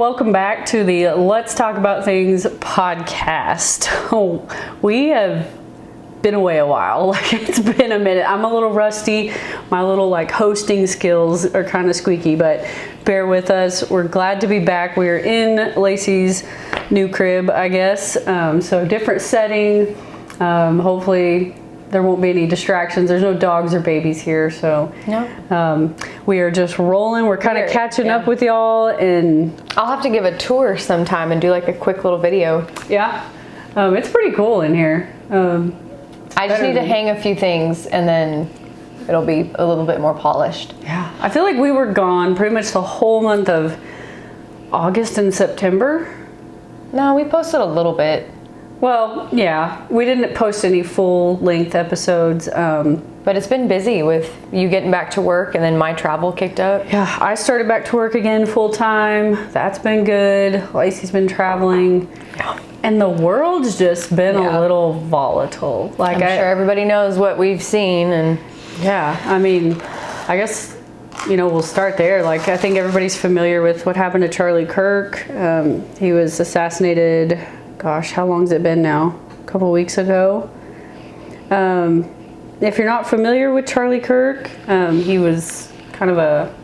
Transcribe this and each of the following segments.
welcome back to the Let's Talk About Things podcast. We have been away a while. Like, it's been a minute. I'm a little rusty. My little hosting skills are kind of squeaky, but bear with us. We're glad to be back. We're in Lacey's new crib, I guess. So different setting. Hopefully there won't be any distractions. There's no dogs or babies here, so no. We are just rolling. We're kind of catching up with y'all, and I'll have to give a tour sometime and do like a quick little video. Yeah, it's pretty cool in here. I just need to hang a few things, and then it'll be a little bit more polished. Yeah, I feel like we were gone pretty much the whole month of August and September. No, we posted a little bit. Well, yeah, we didn't post any full-length episodes. But it's been busy with you getting back to work, and then my travel kicked up. Yeah, I started back to work again full-time. That's been good. Lacey's been traveling. Yeah. And the world's just been a little volatile. I'm sure everybody knows what we've seen. And yeah, I mean, I guess, we'll start there. I think everybody's familiar with what happened to Charlie Kirk. He was assassinated. Gosh, how long's it been now? A couple of weeks ago. If you're not familiar with Charlie Kirk, he was kind of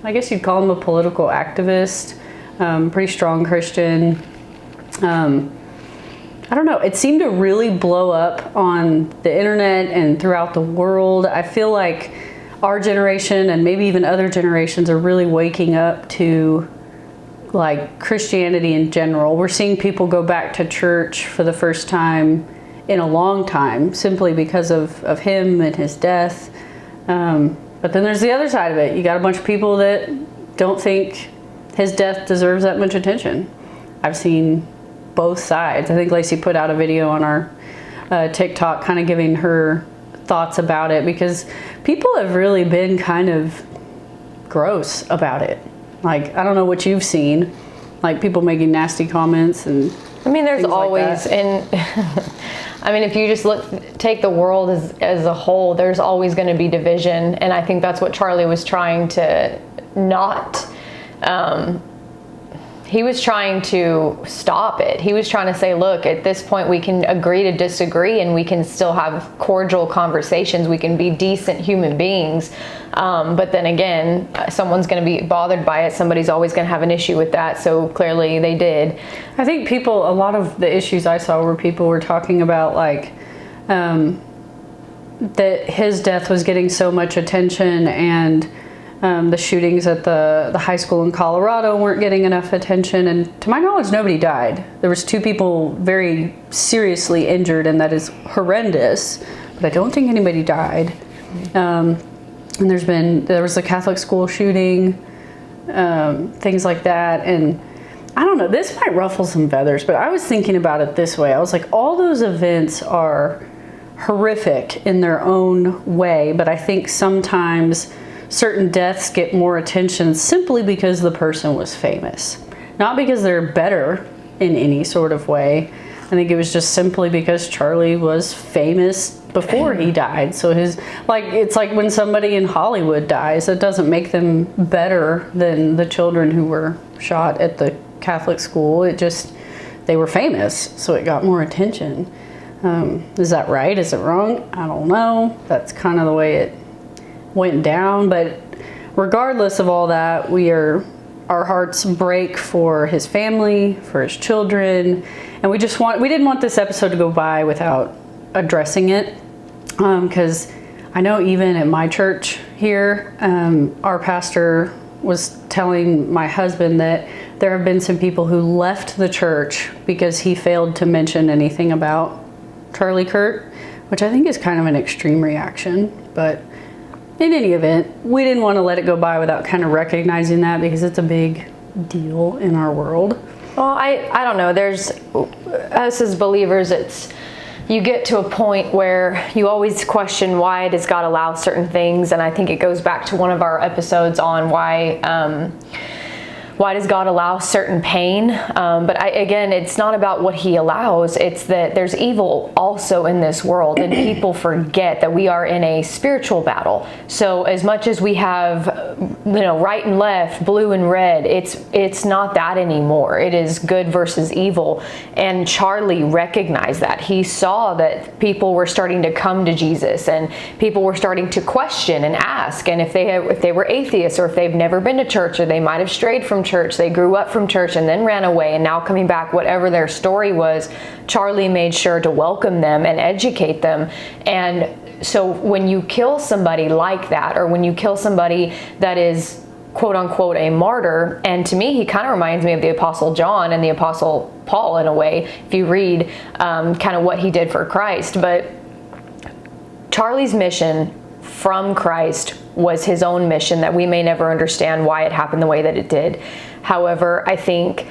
I guess you'd call him a political activist, pretty strong Christian. I don't know, it seemed to really blow up on the internet and throughout the world. I feel like our generation and maybe even other generations are really waking up to Christianity in general. We're seeing people go back to church for the first time in a long time, simply because of him and his death. But then there's the other side of it. You got a bunch of people that don't think his death deserves that much attention. I've seen both sides. I think Lacey put out a video on our TikTok kind of giving her thoughts about it, because people have really been kind of gross about it. I don't know what you've seen, people making nasty comments and I mean, there's always, and I mean, if you just take the world as a whole, there's always going to be division. And I think that's what Charlie was trying to not, he was trying to stop it. He was trying to say, look, at this point we can agree to disagree, and we can still have cordial conversations. We can be decent human beings. But then again, someone's going to be bothered by it. Somebody's always going to have an issue with that. So clearly they did. I think a lot of the issues I saw were people were talking about that his death was getting so much attention, and the shootings at the high school in Colorado weren't getting enough attention. And to my knowledge, nobody died. There was 2 people very seriously injured, and that is horrendous. But I don't think anybody died. And there was a Catholic school shooting, things like that. And I don't know, this might ruffle some feathers, but I was thinking about it this way. I was like, all those events are horrific in their own way, but I think sometimes certain deaths get more attention simply because the person was famous, not because they're better in any sort of way. I think it was just simply because Charlie was famous before he died. So it's like when somebody in Hollywood dies, it doesn't make them better than the children who were shot at the Catholic school. They were famous, so it got more attention. Is that right? Is it wrong? I don't know. That's kind of the way it went down. But regardless of all that, our hearts break for his family, for his children, and we didn't want this episode to go by without addressing it, because I know even at my church here, our pastor was telling my husband that there have been some people who left the church because he failed to mention anything about Charlie Kirk, which I think is kind of an extreme reaction. But in any event, we didn't want to let it go by without kind of recognizing that, because it's a big deal in our world. Well, I don't know. There's, us as believers, you get to a point where you always question, why does God allow certain things? And I think it goes back to one of our episodes on why why does God allow certain pain? But again, it's not about what he allows. It's that there's evil also in this world, and people forget that we are in a spiritual battle. So as much as we have, right and left, blue and red, it's not that anymore. It is good versus evil. And Charlie recognized that. He saw that people were starting to come to Jesus, and people were starting to question and ask. And if they were atheists, or if they've never been to church, or they might have strayed from church, they grew up from church and then ran away and now coming back, whatever their story was, Charlie made sure to welcome them and educate them. And so when you kill somebody like that, or when you kill somebody that is quote unquote a martyr, and to me he kind of reminds me of the Apostle John and the Apostle Paul in a way, if you read kind of what he did for Christ. But Charlie's mission from Christ was his own mission that we may never understand why it happened the way that it did. However, I think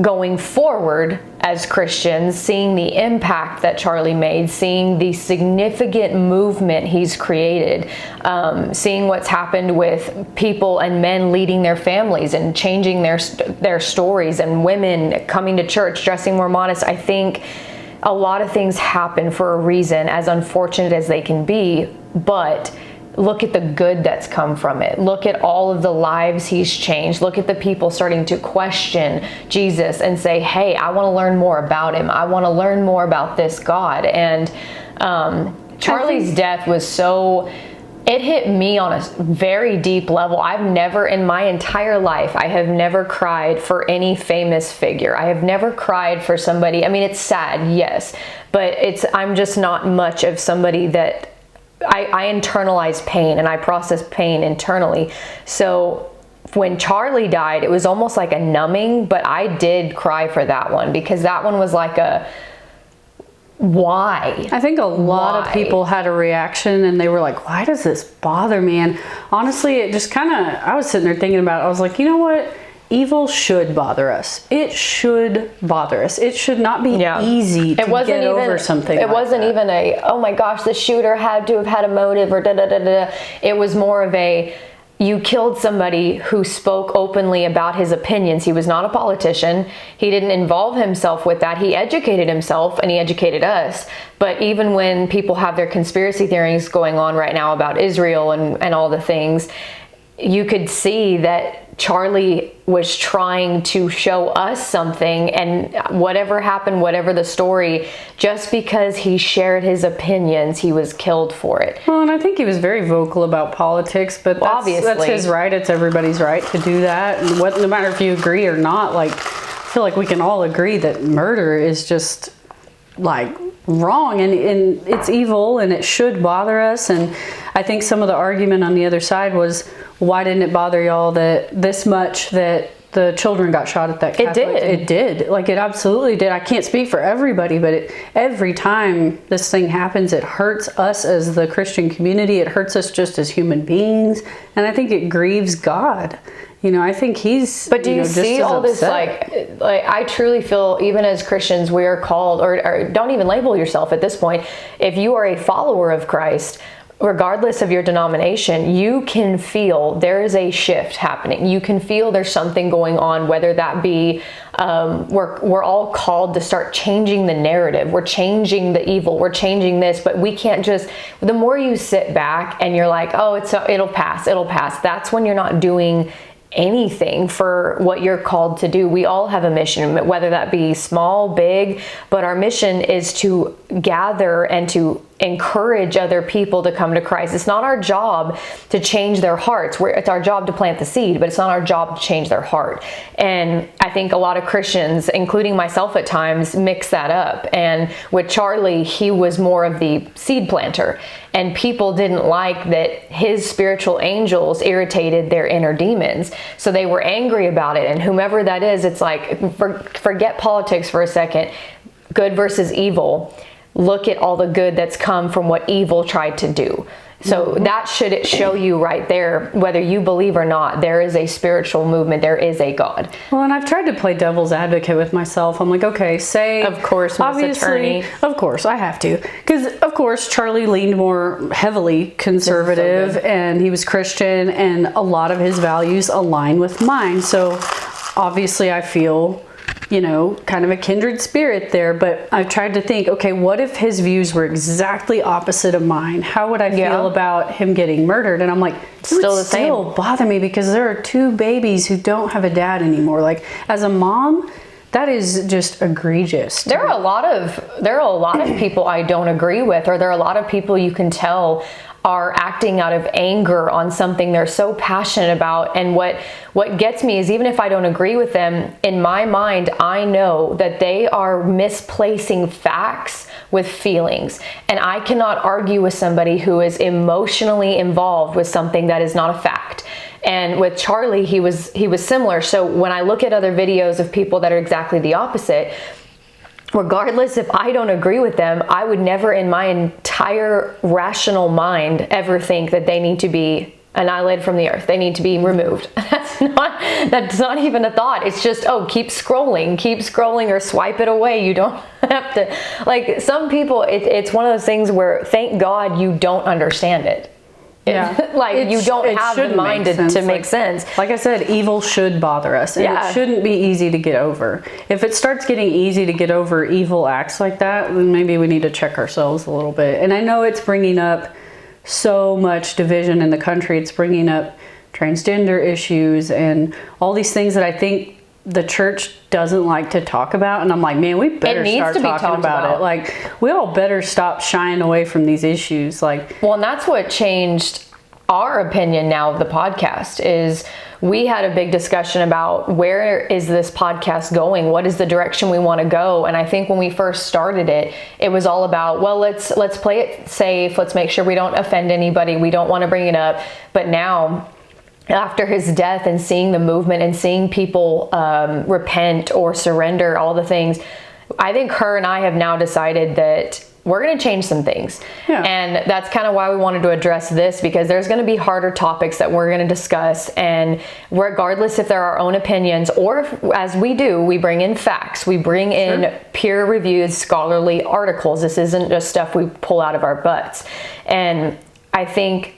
going forward as Christians, seeing the impact that Charlie made, seeing the significant movement he's created, seeing what's happened with people and men leading their families and changing their stories, and women coming to church, dressing more modest, I think a lot of things happen for a reason, as unfortunate as they can be, but look at the good that's come from it. Look at all of the lives he's changed. Look at the people starting to question Jesus and say, hey, I want to learn more about him. I want to learn more about this God. And Charlie's death was it hit me on a very deep level. I've never in my entire life, I have never cried for any famous figure. I have never cried for somebody. I mean, it's sad, yes, but I'm just not much of somebody that I internalize pain, and I process pain internally. So when Charlie died, it was almost like a numbing, but I did cry for that one, because that one was like why? I think a lot of people had a reaction, and they were like, why does this bother me? And honestly, it just I was sitting there thinking about it. I was like, you know what? Evil should bother us. It should bother us. It should not be easy to get over something like that. It wasn't even oh my gosh, the shooter had to have had a motive, or da-da-da-da. It was more of you killed somebody who spoke openly about his opinions. He was not a politician. He didn't involve himself with that. He educated himself, and he educated us. But even when people have their conspiracy theories going on right now about Israel and all the things, you could see that Charlie was trying to show us something, and whatever happened, whatever the story, just because he shared his opinions, he was killed for it. Well, and I think he was very vocal about politics, but that's his right. It's everybody's right to do that. And no matter if you agree or not, I feel like we can all agree that murder is just wrong, and it's evil, and it should bother us. And I think some of the argument on the other side was, why didn't it bother y'all this much that the children got shot at that Catholic? It did. It absolutely did. I can't speak for everybody, but every time this thing happens, it hurts us as the Christian community. It hurts us just as human beings. And I think it grieves God. I think he's, but do you see all this, I truly feel, even as Christians, we are called, or don't even label yourself at this point. If you are a follower of Christ, regardless of your denomination, you can feel there is a shift happening. You can feel there's something going on, whether that be we're all called to start changing the narrative. We're changing the evil. We're changing this, but we can't just, the more you sit back and you're like, oh, it'll pass. That's when you're not doing anything for what you're called to do. We all have a mission, whether that be small, big, but our mission is to gather and to encourage other people to come to Christ. It's not our job to change their hearts. It's our job to plant the seed, but it's not our job to change their heart. And I think a lot of Christians, including myself at times, mix that up. And with Charlie, he was more of the seed planter, and people didn't like that his spiritual angels irritated their inner demons. So they were angry about it. And whomever that is, it's like, forget politics for a second. Good versus evil. Look at all the good that's come from what evil tried to do. So that should show you right there, whether you believe or not, there is a spiritual movement, there is a God. Well, and I've tried to play devil's advocate with myself. I'm like, okay, of course, Miss Attorney. Of course, I have to. Because, of course, Charlie leaned more heavily conservative, and he was Christian, and a lot of his values align with mine. So obviously I feel, kind of a kindred spirit there, but I've tried to think, okay, what if his views were exactly opposite of mine? How would I feel about him getting murdered? And I'm like, still bother me, because there are 2 babies who don't have a dad anymore. Like, as a mom, that is just egregious. There are a lot of people I don't agree with, or there are a lot of people you can tell are acting out of anger on something they're so passionate about. And what gets me is, even if I don't agree with them, in my mind, I know that they are misplacing facts with feelings. And I cannot argue with somebody who is emotionally involved with something that is not a fact. And with Charlie, he was similar. So when I look at other videos of people that are exactly the opposite, regardless if I don't agree with them, I would never in my entire rational mind ever think that they need to be annihilated from the earth. They need to be removed. That's not even a thought. It's just, keep scrolling or swipe it away. You don't have to, like, some people, it's one of those things where, thank God you don't understand it. Yeah. Like, you don't have the mind to make sense. Like I said, evil should bother us, and it shouldn't be easy to get over. If it starts getting easy to get over evil acts like that, then maybe we need to check ourselves a little bit. And I know it's bringing up so much division in the country. It's bringing up transgender issues and all these things that I think the church doesn't like to talk about. And I'm like, man, we better start talking about it. Like, we all better stop shying away from these issues. Well, and that's what changed our opinion now of the podcast. Is we had a big discussion about, where is this podcast going? What is the direction we want to go? And I think when we first started it, it was all about, well, let's play it safe. Let's make sure we don't offend anybody. We don't want to bring it up. But now, after his death, and seeing the movement and seeing people repent or surrender, all the things, I think her and I have now decided that we're going to change some things. Yeah. And that's kind of why we wanted to address this, because there's going to be harder topics that we're going to discuss. And regardless if they're our own opinions, or if, as we do, we bring in facts, we bring in peer-reviewed scholarly articles. This isn't just stuff we pull out of our butts. And I think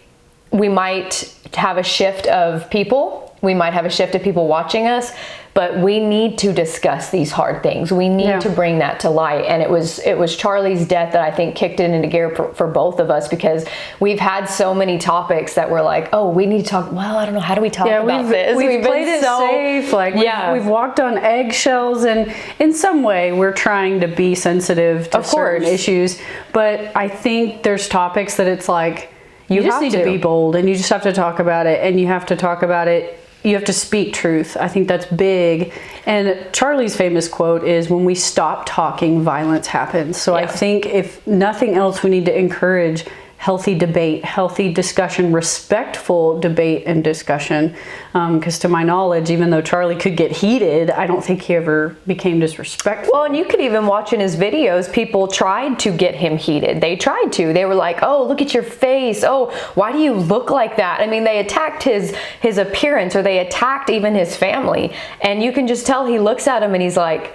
we might have a shift of people. We might have a shift of people watching us, but we need to discuss these hard things. We need to bring that to light. And it was Charlie's death that I think kicked it into gear for both of us, because we've had so many topics that we're like, oh, we need to talk. Well, I don't know. How do we talk about this? We've played it safe. Like, we've walked on eggshells, and in some way we're trying to be sensitive to certain issues. But I think there's topics that it's like, you just need to be bold, and you just have to talk about it, and you have to talk about it. You have to speak truth. I think that's big. And Charlie's famous quote is, when we stop talking, violence happens. So I think, if nothing else, we need to encourage healthy debate, healthy discussion, respectful debate and discussion. Because to my knowledge, even though Charlie could get heated, I don't think he ever became disrespectful. Well, and you could even watch in his videos, people tried to get him heated. They tried to. They were like, oh, look at your face. Oh, why do you look like that? I mean, they attacked his appearance, or they attacked even his family. And you can just tell he looks at him and he's like,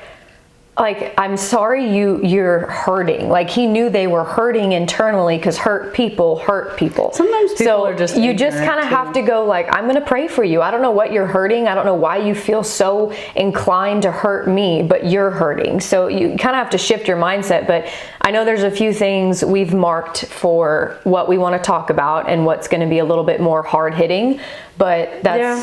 I'm sorry you're hurting. Like, he knew they were hurting internally, because hurt people hurt people. Sometimes people are just you just kind of have to go, like, I'm going to pray for you. I don't know what you're hurting. I don't know why you feel so inclined to hurt me, but you're hurting. So you kind of have to shift your mindset. But I know there's a few things we've marked for what we want to talk about, and what's going to be a little bit more hard hitting. But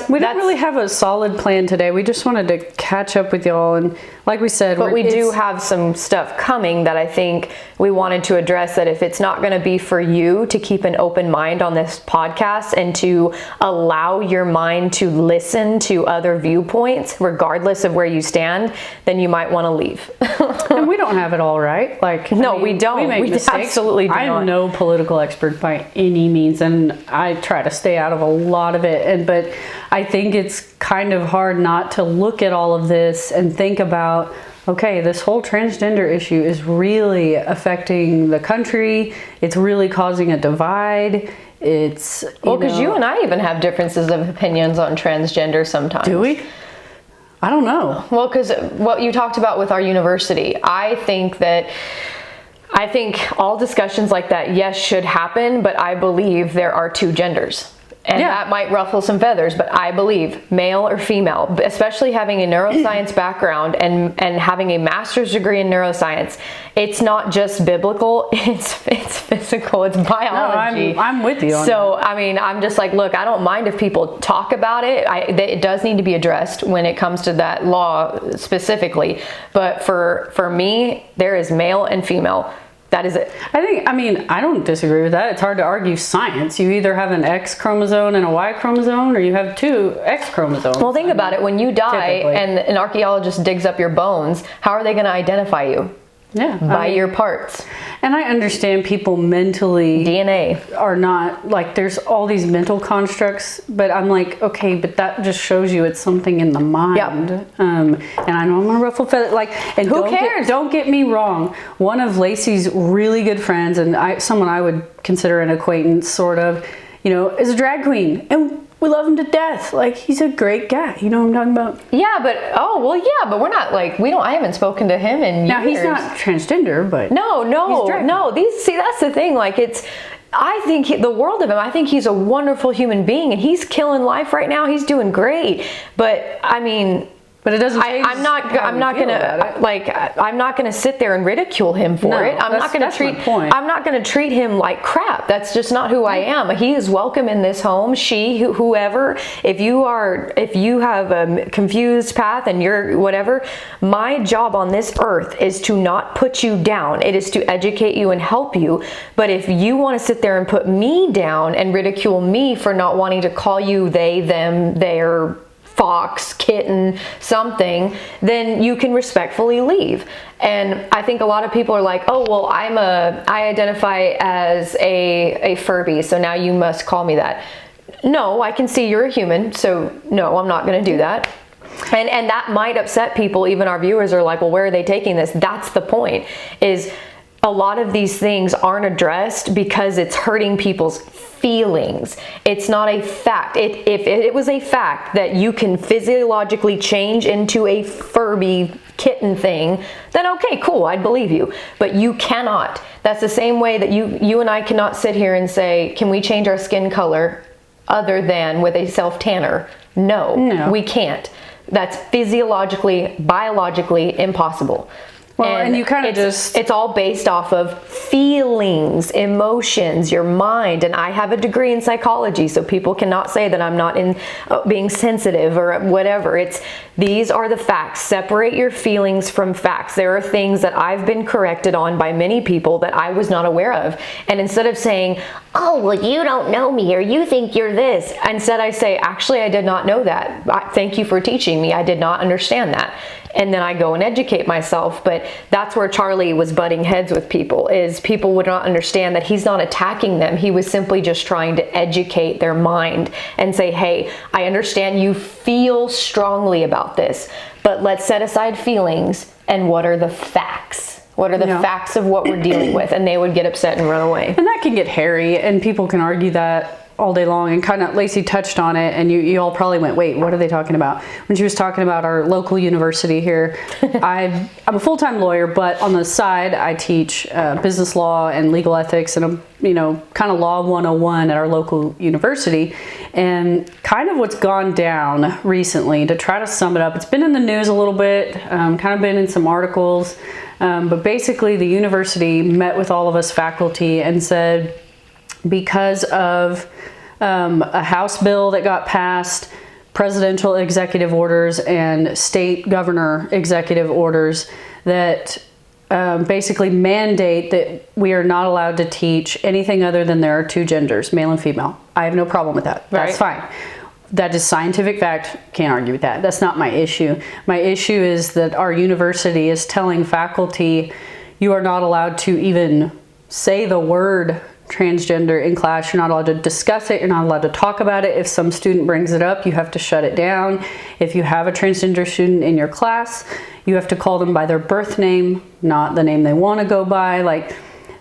we don't really have a solid plan today. We just wanted to catch up with y'all, and like we said, but we do have some stuff coming that I think we wanted to address. That if it's not going to be for you to keep an open mind on this podcast, and to allow your mind to listen to other viewpoints, regardless of where you stand, then you might want to leave. And we don't have it all right. We don't. We make mistakes. Absolutely do not. I'm no political expert by any means, and I try to stay out of a lot of it. But I think it's kind of hard not to look at all of this and think about, okay, this whole transgender issue is really affecting the country. It's really causing a divide. It's because you and I even have differences of opinions on transgender sometimes. Do we? I don't know. Well, because what you talked about with our university, I think all discussions like that, yes, should happen, but I believe there are 2 genders. And that might ruffle some feathers, but I believe male or female, especially having a neuroscience background and having a master's degree in neuroscience, it's not just biblical, it's physical, it's biology. No, I'm with you on So, that. I mean, I'm just like, look, I don't mind if people talk about it. It does need to be addressed when it comes to that law specifically. But for me, there is male and female. That is it. I don't disagree with that. It's hard to argue science. You either have an X chromosome and a Y chromosome, or you have two X chromosomes. Well, think about it. When you die and an archaeologist digs up your bones, how are they going to identify you? Yeah. By your parts. And I understand people mentally DNA. are not, like, there's all these mental constructs, but I'm like, okay, but that just shows you it's something in the mind. Yep. And I know I'm gonna ruffle feathers, like, and who cares? Don't get me wrong. One of Lacey's really good friends, and someone I would consider an acquaintance, sort of, is a drag queen, and we love him to death. Like, he's a great guy. You know what I'm talking about? Yeah, but we're not like, I haven't spoken to him in years. Now, he's not transgender, but No. That's the thing. Like, I think the world of him. I think he's a wonderful human being, and he's killing life right now. He's doing great. But I mean, but it doesn't change. I'm not gonna sit there and ridicule him for it. I'm not gonna treat him like crap. That's just not who I am. He is welcome in this home. Whoever. If you have a confused path and you're whatever, my job on this earth is to not put you down. It is to educate you and help you. But if you want to sit there and put me down and ridicule me for not wanting to call you they, them, their, fox, kitten, something, then you can respectfully leave. And I think a lot of people are like, oh, well, I identify as a Furby, so now you must call me that. No, I can see you're a human, so no, I'm not going to do that. And that might upset people. Even our viewers are like, well, where are they taking this? That's the point, is a lot of these things aren't addressed because it's hurting people's feelings. It's not a fact. If it was a fact that you can physiologically change into a Furby kitten thing, then okay, cool, I'd believe you. But you cannot. That's the same way that you and I cannot sit here and say, can we change our skin color other than with a self-tanner? No, we can't. That's physiologically, biologically impossible. Well, and you kind of it's all based off of feelings, emotions, your mind. And I have a degree in psychology, so people cannot say that I'm not in being sensitive or whatever. These are the facts. Separate your feelings from facts. There are things that I've been corrected on by many people that I was not aware of. And instead of saying, oh, well, you don't know me, or you think you're this, instead I say, actually, I did not know that. Thank you for teaching me. I did not understand that. And then I go and educate myself. But that's where Charlie was butting heads with people, is people would not understand that he's not attacking them. He was simply just trying to educate their mind and say, hey, I understand you feel strongly about this, but let's set aside feelings and what are the facts? What are the facts of what we're dealing with? And they would get upset and run away. And that can get hairy, and people can argue that all day long, and kind of Lacey touched on it, and you all probably went, wait, what are they talking about? When she was talking about our local university here, I'm a full-time lawyer, but on the side I teach business law and legal ethics, and kind of law 101 at our local university. And kind of what's gone down recently, to try to sum it up, it's been in the news a little bit, kind of been in some articles, but basically the university met with all of us faculty and said, because of a House bill that got passed, presidential executive orders, and state governor executive orders that basically mandate that we are not allowed to teach anything other than there are two genders, male and female. I have no problem with that. That's fine. That is scientific fact. Can't argue with that. That's not my issue. My issue is that our university is telling faculty, you are not allowed to even say the word transgender in class. You're not allowed to discuss it. You're not allowed to talk about it. If some student brings it up, you have to shut it down. If you have a transgender student in your class, you have to call them by their birth name, not the name they want to go by. Like,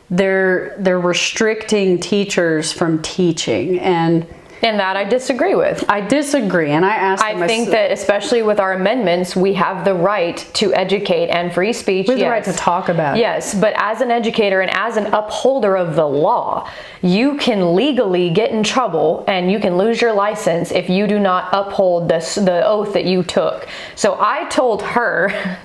they're restricting teachers from teaching. And And that I disagree with. I disagree, and I asked them. I think that especially with our amendments, we have the right to educate and free speech. We have the right to talk about it. Yes, but as an educator and as an upholder of the law, you can legally get in trouble and you can lose your license if you do not uphold the oath that you took. So I told her,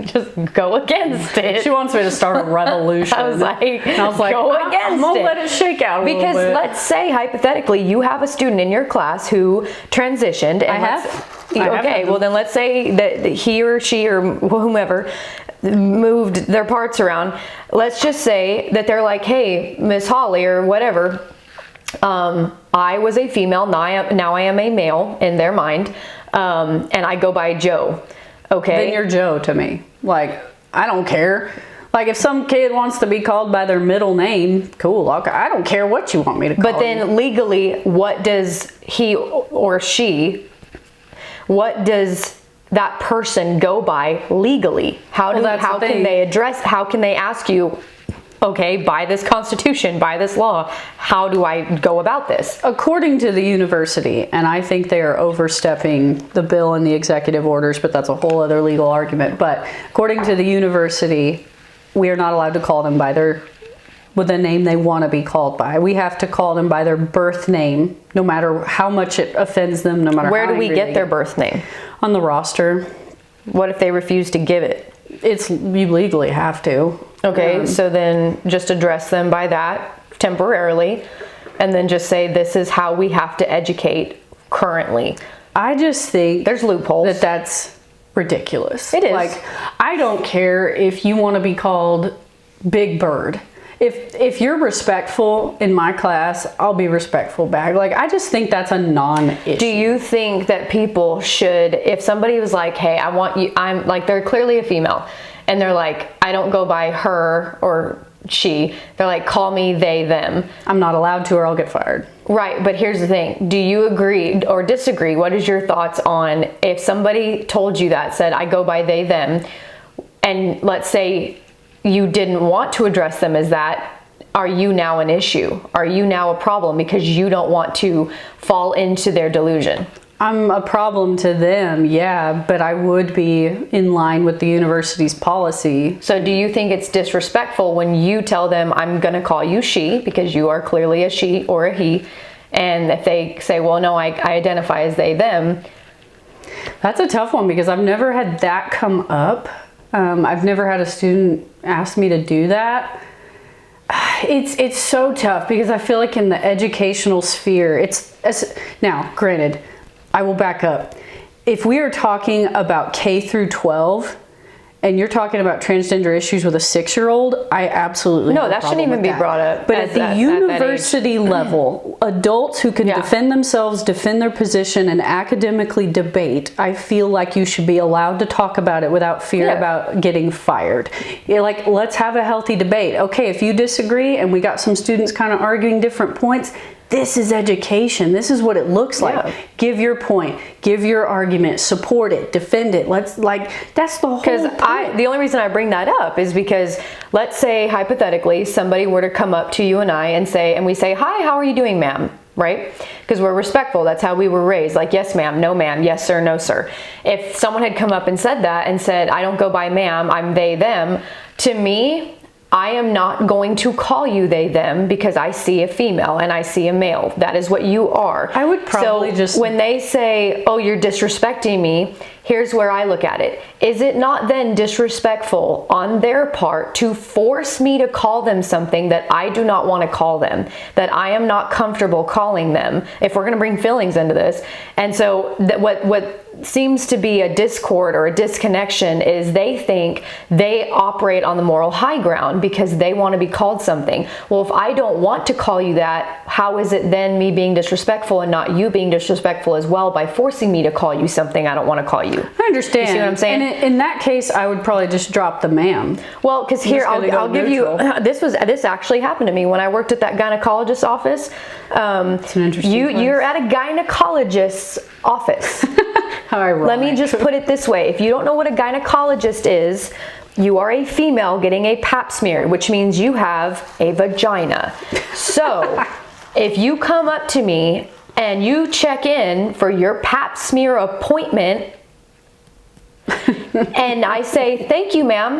just go against it. She wants me to start a revolution. I was like, go against it. I'm gonna let it shake out a little bit. Because let's say hypothetically you have a student in your class who transitioned. And I have. Okay, well then let's say that he or she or whomever moved their parts around. Let's just say that they're like, hey, Miss Holly or whatever, I was a female, now I am a male in their mind, and I go by Joe. Okay. Then you're Joe to me. Like, I don't care. Like, if some kid wants to be called by their middle name, cool. Okay, I don't care what you want me to call But then legally, what does he or she, what does that person go by legally? How can they ask you, okay, by this constitution, by this law, how do I go about this? According to the university, and I think they are overstepping the bill and the executive orders, but that's a whole other legal argument. But according to the university, we are not allowed to call them by with the name they want to be called by. We have to call them by their birth name, no matter how much it offends them, no matter Where how do we get their birth name? On the roster. What if they refuse to give it? You legally have to. Okay, so then just address them by that temporarily, and then just say this is how we have to educate currently. I just think there's loopholes. That's ridiculous. It is. Like, I don't care if you want to be called Big Bird. If you're respectful in my class, I'll be respectful back. Like, I just think that's a non-issue. Do you think that people should, if somebody was like, hey, I'm like, they're clearly a female, and they're like, I don't go by her or she, they're like, call me they, them. I'm not allowed to, or I'll get fired. Right, but here's the thing. Do you agree or disagree? What is your thoughts on if somebody told you that, said, I go by they, them, and let's say you didn't want to address them as that, are you now an issue? Are you now a problem because you don't want to fall into their delusion? I'm a problem to them, yeah, but I would be in line with the university's policy. So do you think it's disrespectful when you tell them, I'm going to call you she, because you are clearly a she or a he, and if they say, well, no, I identify as they, them? That's a tough one because I've never had that come up. I've never had a student ask me to do that. It's so tough because I feel like in the educational sphere, now, granted, I will back up. If we are talking about K through 12 and you're talking about transgender issues with a 6-year-old, I absolutely no, that shouldn't even be brought up. But at the university level, adults who can defend themselves, defend their position, and academically debate, I feel like you should be allowed to talk about it without fear about getting fired. Like, let's have a healthy debate. Okay, if you disagree and we got some students kind of arguing different points, this is education. This is what it looks like. Yeah. Give your point. Give your argument. Support it. Defend it. That's the whole point. The only reason I bring that up is because let's say hypothetically somebody were to come up to you and I and we say, hi, how are you doing, ma'am? Right? Because we're respectful. That's how we were raised. Like, yes, ma'am, no, ma'am, yes, sir, no, sir. If someone had come up and said that and said, I don't go by ma'am, I'm they, them, to me, I am not going to call you they, them because I see a female and I see a male. That is what you are. I would probably when they say, oh, you're disrespecting me, here's where I look at it. Is it not then disrespectful on their part to force me to call them something that I do not want to call them, that I am not comfortable calling them, if we're going to bring feelings into this? And so what seems to be a discord or a disconnection is they think they operate on the moral high ground because they want to be called something. Well, if I don't want to call you that, how is it then me being disrespectful and not you being disrespectful as well by forcing me to call you something I don't want to call you? I understand. You see what I'm saying? And in that case, I would probably just drop the ma'am. Well, because here, I'll give you, this actually happened to me when I worked at that gynecologist's office. It's an interesting place. You're at a gynecologist's office. How ironic. Let me just put it this way. If you don't know what a gynecologist is, you are a female getting a pap smear, which means you have a vagina. So if you come up to me and you check in for your pap smear appointment, and I say, thank you, ma'am.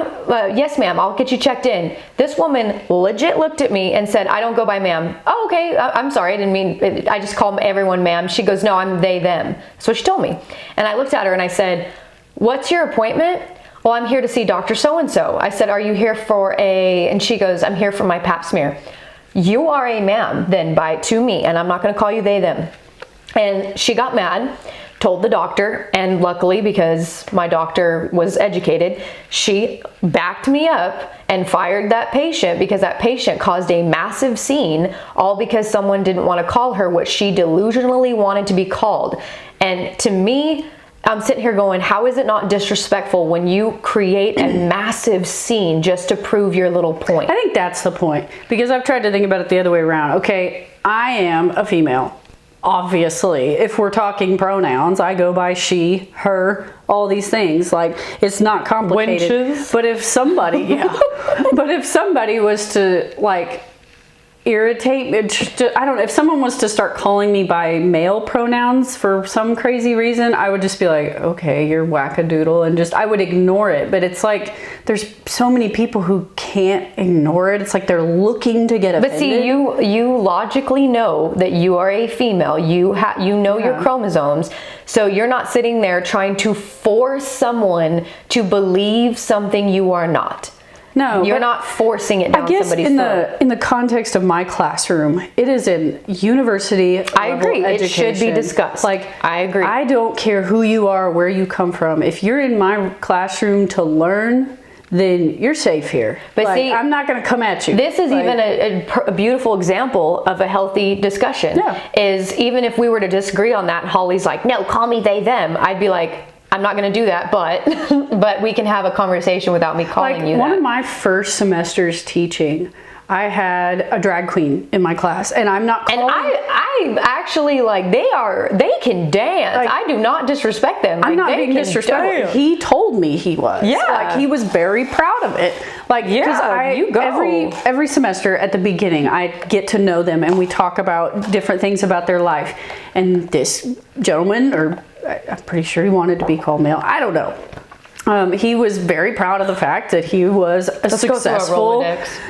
Yes, ma'am, I'll get you checked in. This woman legit looked at me and said, I don't go by ma'am. Oh, okay, I'm sorry, I didn't mean, I just call everyone ma'am. She goes, no, I'm they, them. That's what she told me. And I looked at her and I said, what's your appointment? Well, I'm here to see Dr. So-and-so. I said, are you here for and she goes, I'm here for my pap smear. You are a ma'am then to me, and I'm not gonna call you they, them. And she got mad, told the doctor, and luckily, because my doctor was educated, she backed me up and fired that patient, because that patient caused a massive scene, all because someone didn't want to call her what she delusionally wanted to be called. And to me, I'm sitting here going, how is it not disrespectful when you create a massive scene just to prove your little point? I think that's the point, because I've tried to think about it the other way around. Okay, I am a female. Obviously, if we're talking pronouns, I go by she, her, all these things. Like, it's not complicated. Wenches. But if somebody, but if somebody was to like irritate me, I don't know, if someone was to start calling me by male pronouns for some crazy reason, I would just be like, okay, you're wackadoodle, and I would ignore it. But it's like, there's so many people who can't ignore it. It's like they're looking to get offended. But see, you logically know that you are a female. You know your chromosomes. So you're not sitting there trying to force someone to believe something you are not. No, you're not forcing it down somebody's throat. In the context of my classroom, it is a university. I agree. Education. It should be discussed. Like, I agree. I don't care who you are, where you come from. If you're in my classroom to learn, then you're safe here. But like, see, I'm not going to come at you. This is even a beautiful example of a healthy discussion. Yeah. Is even if we were to disagree on that, Holly's like, no, call me they, them. I'd be like, I'm not going to do that, but we can have a conversation without me calling you that. One of my first semesters teaching, I had a drag queen in my class, and I'm not calling... And I actually, like, they can dance. Like, I do not disrespect them. I'm like, not being disrespectful. Dance. He told me he was. Yeah. Like, he was very proud of it. Like, yeah, you go. Every semester at the beginning, I get to know them, and we talk about different things about their life. And this gentleman, or I'm pretty sure he wanted to be called male, I don't know. He was very proud of the fact that he was a successful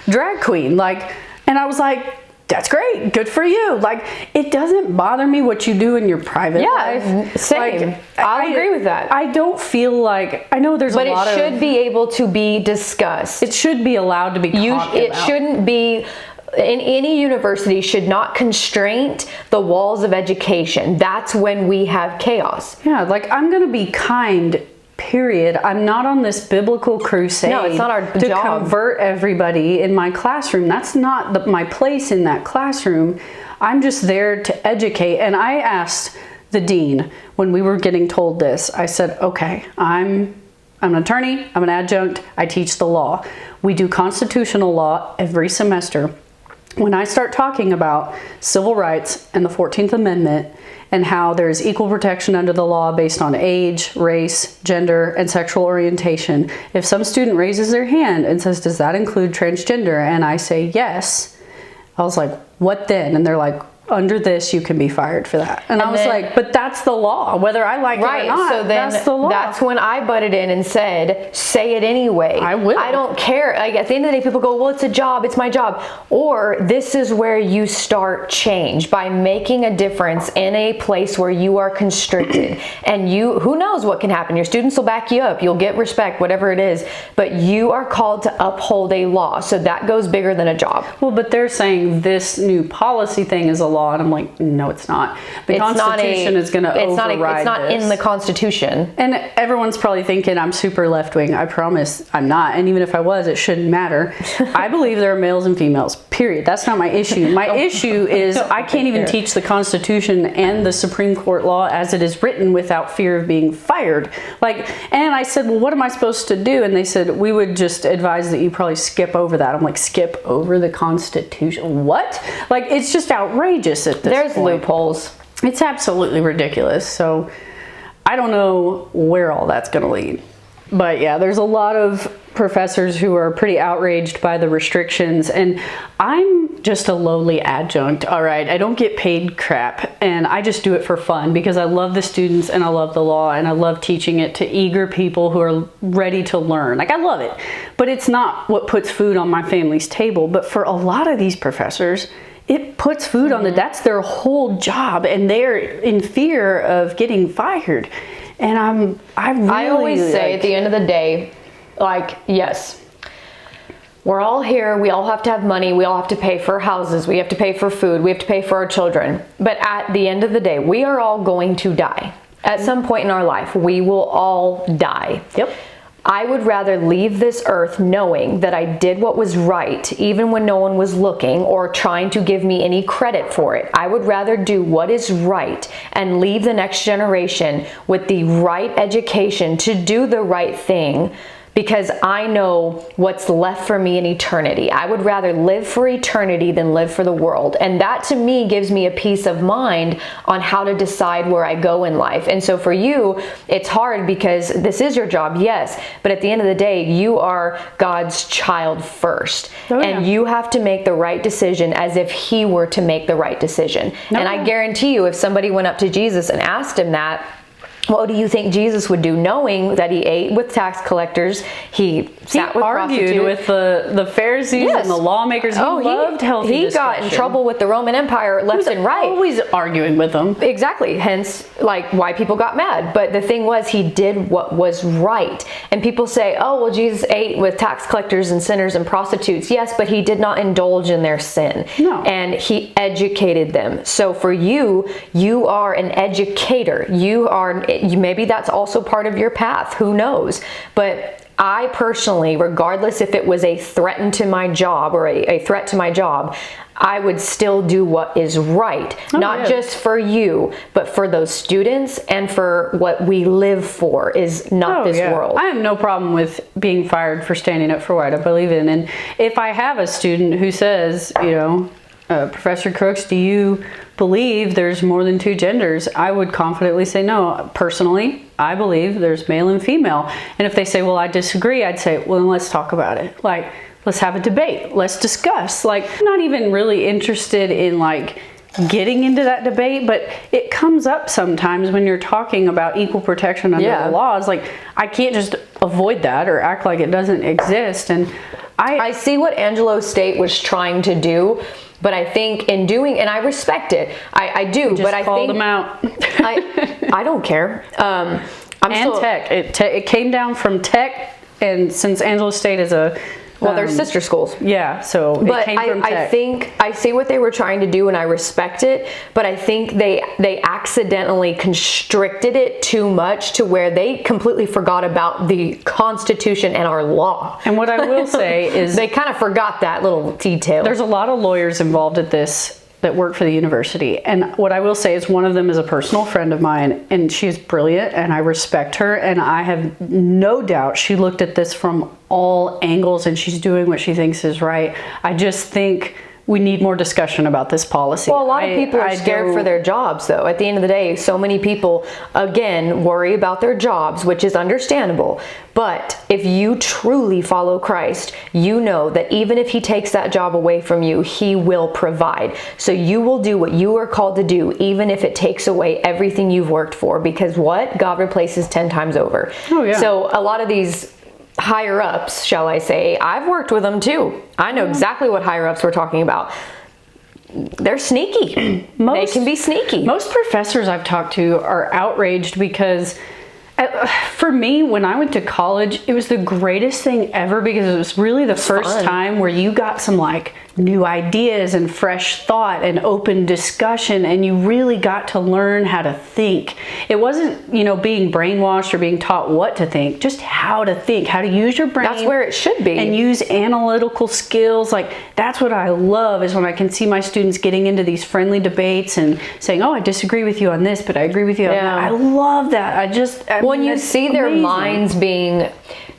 drag queen. Like, and I was like, that's great, good for you. Like, it doesn't bother me what you do in your private life. Yeah, same. Like, I agree with that. I don't feel like, I know there's a lot of... But it should be able to be discussed. It should be allowed to be talked about. It shouldn't be... In any university should not constrain the walls of education. That's when we have chaos. Yeah, like, I'm going to be kind, period. I'm not on this biblical crusade. No, it's not our to job. Convert everybody in my classroom. That's not my place in that classroom. I'm just there to educate. And I asked the dean when we were getting told this, I said, okay, I'm an attorney, I'm an adjunct, I teach the law. We do constitutional law every semester. When I start talking about civil rights and the 14th Amendment and how there's equal protection under the law based on age, race, gender, and sexual orientation, if some student raises their hand and says, does that include transgender? And I say, yes. I was like, what then? And they're like, under this, you can be fired for that. And I was like, but that's the law, whether I like it or not. So then that's the law. That's when I butted in and said, say it anyway. I will. I don't care. Like, at the end of the day, people go, well, it's a job, it's my job. Or this is where you start change, by making a difference in a place where you are constricted. And who knows what can happen? Your students will back you up. You'll get respect, whatever it is. But you are called to uphold a law. So that goes bigger than a job. Well, but they're saying this new policy thing is a law. And I'm like, no, it's not. The Constitution is going to override It's not this. in the Constitution. And everyone's probably thinking I'm super left-wing. I promise I'm not. And even if I was, it shouldn't matter. I believe there are males and females, period. That's not my issue. My issue is I can't even teach the Constitution and the Supreme Court law as it is written without fear of being fired. Like, and I said, well, what am I supposed to do? And they said, we would just advise that you probably skip over that. I'm like, skip over the Constitution? What? Like, it's just outrageous at this There's point. loopholes. It's absolutely ridiculous. So I don't know where all that's going to lead. But yeah, there's a lot of professors who are pretty outraged by the restrictions, and I'm just a lowly adjunct, all right? I don't get paid crap, and I just do it for fun because I love the students and I love the law and I love teaching it to eager people who are ready to learn. Like, I love it, but it's not what puts food on my family's table. But for a lot of these professors, it puts food on that's their whole job, and they're in fear of getting fired. And I always say at the end of the day, like, yes, we're all here. We all have to have money. We all have to pay for houses. We have to pay for food. We have to pay for our children. But at the end of the day, we are all going to die. At some point in our life, we will all die. Yep. I would rather leave this earth knowing that I did what was right, even when no one was looking or trying to give me any credit for it. I would rather do what is right and leave the next generation with the right education to do the right thing, because I know what's left for me in eternity. I would rather live for eternity than live for the world. And that to me gives me a peace of mind on how to decide where I go in life. And so for you, it's hard because this is your job, yes, but at the end of the day, you are God's child first. Oh, yeah. And you have to make the right decision as if he were to make the right decision. No. And I guarantee you, if somebody went up to Jesus and asked him that, what do you think Jesus would do, knowing that he ate with tax collectors, he sat with prostitutes, argued with the Pharisees Yes. and the lawmakers. He loved healthy He got in discussion. trouble with the Roman Empire left and right. Always arguing with them. Exactly. Hence, like, why people got mad. But the thing was, he did what was right. And people say, oh, well, Jesus ate with tax collectors and sinners and prostitutes. Yes, but he did not indulge in their sin. No. And he educated them. So for you, you are an educator. Maybe that's also part of your path. Who knows? But I personally, regardless if it was a threat to my job or a threat to my job, I would still do what is right. Not just for you, but for those students and for what we live for is not this world. I have no problem with being fired for standing up for what I believe in. And if I have a student who says, Professor Crooks, do you believe there's more than two genders? I would confidently say no. Personally, I believe there's male and female. And if they say, well, I disagree, I'd say, well, then let's talk about it. Like, let's have a debate. Let's discuss. Like, I'm not even really interested in like getting into that debate, but it comes up sometimes when you're talking about equal protection under the laws. Like, I can't just avoid that or act like it doesn't exist. And I see what Angelo State was trying to do, but I think in doing, and I respect it, I do, just but I called think them out. I don't care. Tech. It came down from Tech, and since Angelo State is a they're sister schools. Yeah, so but it came from Tech. I think I see what they were trying to do, and I respect it. But I think they accidentally constricted it too much to where they completely forgot about the Constitution and our law. And what I will say is they kind of forgot that little detail. There's a lot of lawyers involved at this that work for the university. And what I will say is one of them is a personal friend of mine, and she is brilliant, and I respect her, and I have no doubt she looked at this from all angles and she's doing what she thinks is right. I just think we need more discussion about this policy. Well, a lot of people are scared for their jobs, though. At the end of the day, so many people, again, worry about their jobs, which is understandable. But if you truly follow Christ, you know that even if he takes that job away from you, he will provide. So you will do what you are called to do, even if it takes away everything you've worked for. Because what? God replaces 10 times over. Oh, yeah. So a lot of these higher ups, shall I say, I've worked with them too. I know exactly what higher ups we're talking about. They're sneaky. They can be sneaky. Most professors I've talked to are outraged because for me, when I went to college, it was the greatest thing ever because it was really the first time where you got some like new ideas and fresh thought and open discussion, and you really got to learn how to think. It wasn't, being brainwashed or being taught what to think, just how to think, how to use your brain. That's where it should be. And use analytical skills. Like, that's what I love, is when I can see my students getting into these friendly debates and saying, oh, I disagree with you on this, but I agree with you on that. I love that. When you see their minds being,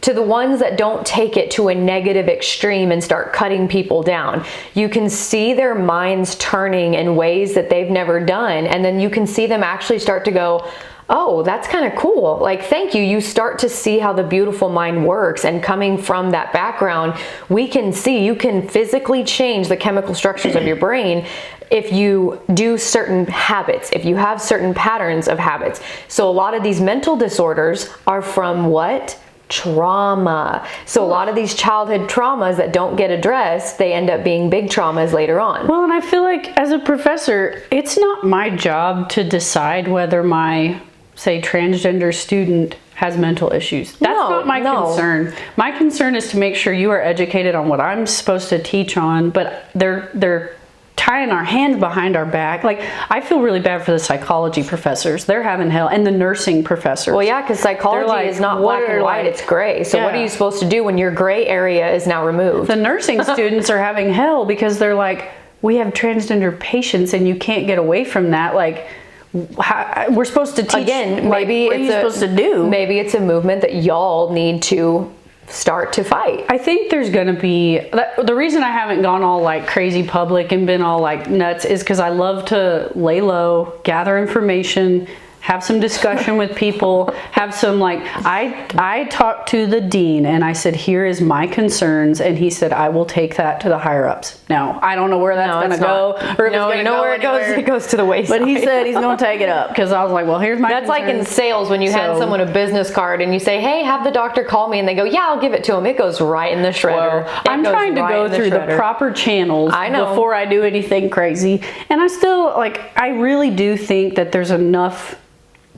to the ones that don't take it to a negative extreme and start cutting people down, you can see their minds turning in ways that they've never done. And then you can see them actually start to go, oh, that's kind of cool. Like, thank you. You start to see how the beautiful mind works. And coming from that background, we can see you can physically change the chemical structures of your brain if you do certain habits, if you have certain patterns of habits. So a lot of these mental disorders are from what? Trauma. So a lot of these childhood traumas that don't get addressed, they end up being big traumas later on. Well, and I feel like as a professor, it's not my job to decide whether my, say, transgender student has mental issues. That's not my concern. My concern is to make sure you are educated on what I'm supposed to teach on, but they're tying our hands behind our back. Like, I feel really bad for the psychology professors. They're having hell. And the nursing professors. Well, yeah, because psychology is not black and white, it's gray. So what are you supposed to do when your gray area is now removed? The nursing students are having hell because they're like, we have transgender patients and you can't get away from that. Like, we're supposed to teach. Again, maybe what are you supposed to do? Maybe it's a movement that y'all need to start to fight. I think there's going to be, the reason I haven't gone all like crazy public and been all like nuts is because I love to lay low, gather information, have some discussion with people, have some like, I talked to the dean and I said, here is my concerns. And he said, I will take that to the higher ups. Now, I don't know where that's going to go. Or if no, you know where it goes? It goes to the wayside. But he said he's going to take it up because I was like, well, here's my That's concerns. like in sales when you hand someone a business card and you say, hey, have the doctor call me. And they go, yeah, I'll give it to him. It goes right in the shredder. Well, I'm trying to go through the proper channels before I do anything crazy. And I still, like, I really do think that there's enough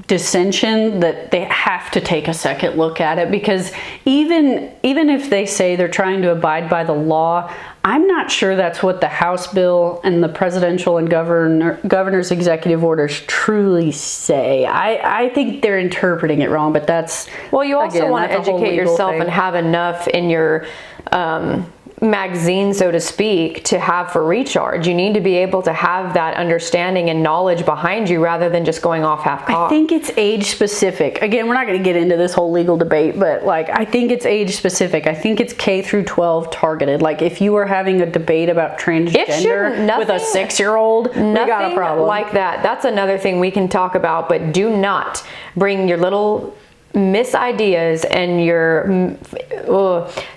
dissension that they have to take a second look at it, because even if they say they're trying to abide by the law, I'm not sure that's what the House bill and the presidential and governor's executive orders truly say. I think they're interpreting it wrong, but that's, well, you also want to educate yourself and have enough in your magazine, so to speak, to have for recharge. You need to be able to have that understanding and knowledge behind you rather than just going off half-cocked. I think it's age specific. Again, we're not going to get into this whole legal debate, but like, I think it's age specific. I think it's K through 12 targeted. Like, if you were having a debate about transgender with a 6-year-old, we got a problem. Like that. That's another thing we can talk about, but do not bring your little misideas and your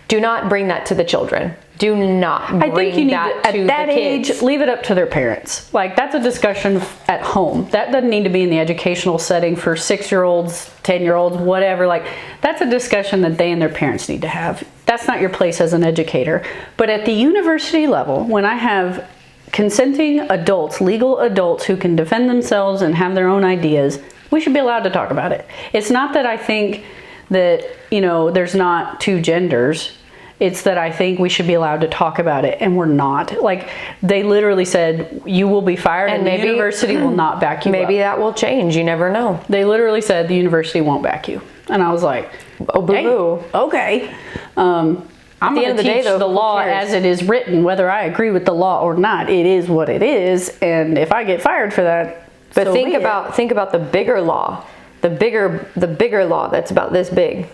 do not bring that to the children. Do not bring I think you need that to, at that age, leave it up to their parents. Like, that's a discussion at home. That doesn't need to be in the educational setting for 6-year-olds, 10-year-olds, whatever. Like, that's a discussion that they and their parents need to have. That's not your place as an educator. But at the university level, when I have consenting adults, legal adults who can defend themselves and have their own ideas, we should be allowed to talk about it. It's not that I think that, you know, there's not two genders. It's that I think we should be allowed to talk about it, and we're not. Like, they literally said, you will be fired, and the university will not back you up. Maybe that will change. You never know. They literally said the university won't back you. And I was like, oh, boo-boo. Hey, okay. I'm going to teach the law as it is written, whether I agree with the law or not. It is what it is, and if I get fired for that, but think about the bigger law, the bigger law that's about this big.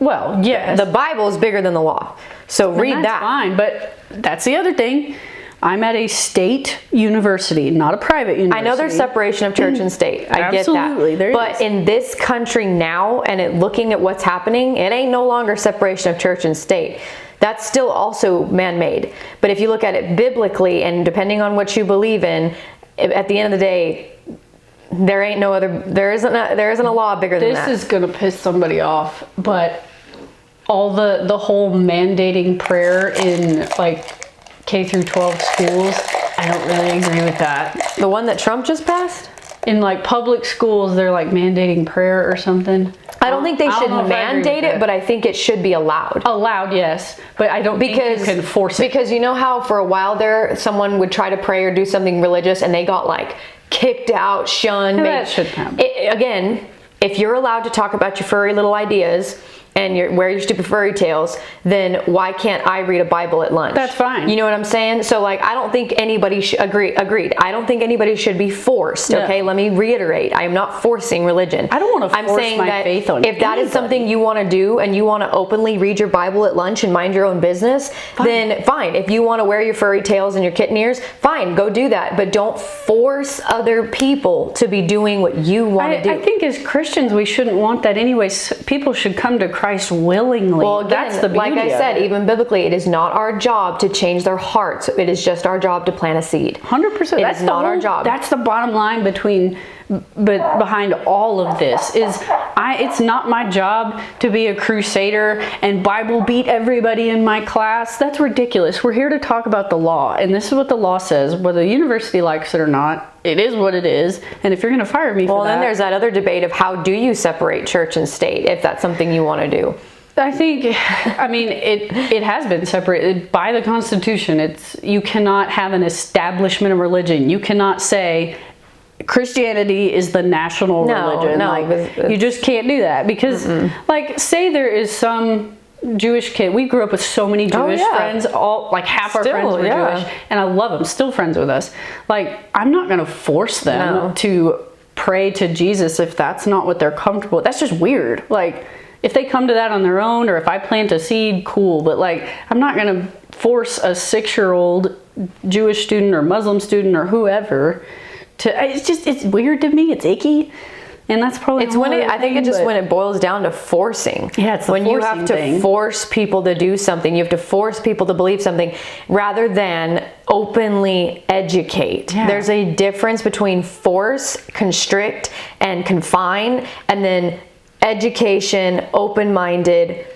Well, yes. The Bible is bigger than the law. So read that. That's fine, but that's the other thing. I'm at a state university, not a private university. I know there's separation of church and state. I get that. Absolutely, there is. But in this country now, and looking at what's happening, it ain't no longer separation of church and state. That's still also man-made. But if you look at it biblically, and depending on what you believe in, at the end of the day, there isn't a law bigger than that. This is gonna piss somebody off, but all the whole mandating prayer in like K through 12 schools, I don't really agree with that. The one that Trump just passed? In like public schools, they're like mandating prayer or something. I don't think they should mandate it, but I think it should be allowed. Allowed, yes, but I don't think you can force it. Because you know how for a while there, someone would try to pray or do something religious and they got like kicked out, shunned. That shouldn't happen. Again, if you're allowed to talk about your furry little ideas and you wear your stupid furry tails, then why can't I read a Bible at lunch? That's fine. You know what I'm saying? So like, I don't think anybody should agreed. I don't think anybody should be forced. No. Okay, let me reiterate. I am not forcing religion. I don't want to force saying my that faith on if that is something you want to do and you want to openly read your Bible at lunch and mind your own business, then fine. If you want to wear your furry tails and your kitten ears, fine, go do that. But don't force other people to be doing what you want to do. I think as Christians, we shouldn't want that anyways. People should come to Christ willingly. Well, again, that's the beauty like I said, even biblically, it is not our job to change their hearts. It is just our job to plant a seed. 100%. That's not our job. That's the bottom line behind all of this is it's not my job to be a crusader and Bible beat everybody in my class. That's ridiculous. We're here to talk about the law, and this is what the law says. Whether the university likes it or not, it is what it is. And if you're going to fire me for that... Well, then there's that other debate of how do you separate church and state, if that's something you want to do. I think, it has been separated by the Constitution. You cannot have an establishment of religion. You cannot say Christianity is the national religion. No, you just can't do that because, like, say there is some Jewish kid. We grew up with so many Jewish friends. All like half our friends were Jewish, and I love them. Still friends with us. Like, I'm not going to force them to pray to Jesus if that's not what they're comfortable with. That's just weird. Like, if they come to that on their own, or if I plant a seed, cool. But like, I'm not going to force a 6-year-old Jewish student or Muslim student or whoever to. It's weird to me. It's icky. And that's probably I think it's just when it boils down to forcing. Yeah, it's the when you have to force people to do something. You have to force people to believe something rather than openly educate. Yeah. There's a difference between force, constrict, and confine, and then education, open-minded.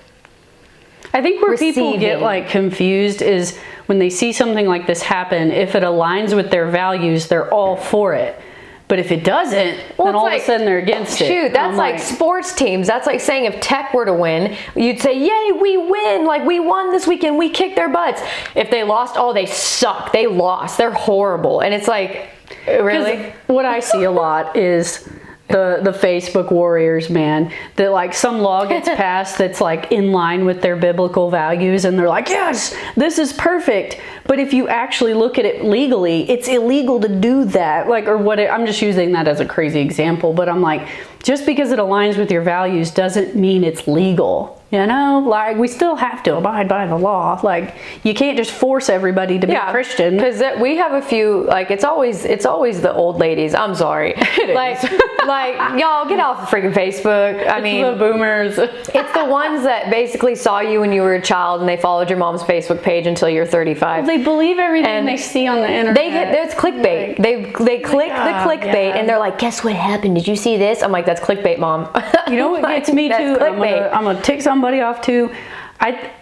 I think where people get like confused is when they see something like this happen. If it aligns with their values, they're all for it. But if it doesn't, then all of a sudden they're against it. Shoot, that's like sports teams. That's like saying if Tech were to win, you'd say, yay, we win. Like, we won this weekend. We kicked their butts. If they lost, oh, they suck. They lost. They're horrible. And it's like, really? What I see a lot is the Facebook warriors, man, that like some law gets passed that's like in line with their biblical values, and they're like, yes, this is perfect. But if you actually look at it legally, it's illegal to do that. Like, or what, I'm just using that as a crazy example, but I'm like, just because it aligns with your values doesn't mean it's legal. You know, like, we still have to abide by the law. Like, you can't just force everybody to be Christian. Because we have a few, like, it's always the old ladies. I'm sorry. like y'all get off of freaking Facebook. I mean, the boomers. It's the ones that basically saw you when you were a child and they followed your mom's Facebook page until you're 35. Well, they believe everything they see on the internet. It's clickbait. They click the clickbait and they're like, guess what happened? Did you see this? I'm like, that's clickbait, Mom. You know what gets me too? I'm gonna tick somebody off too.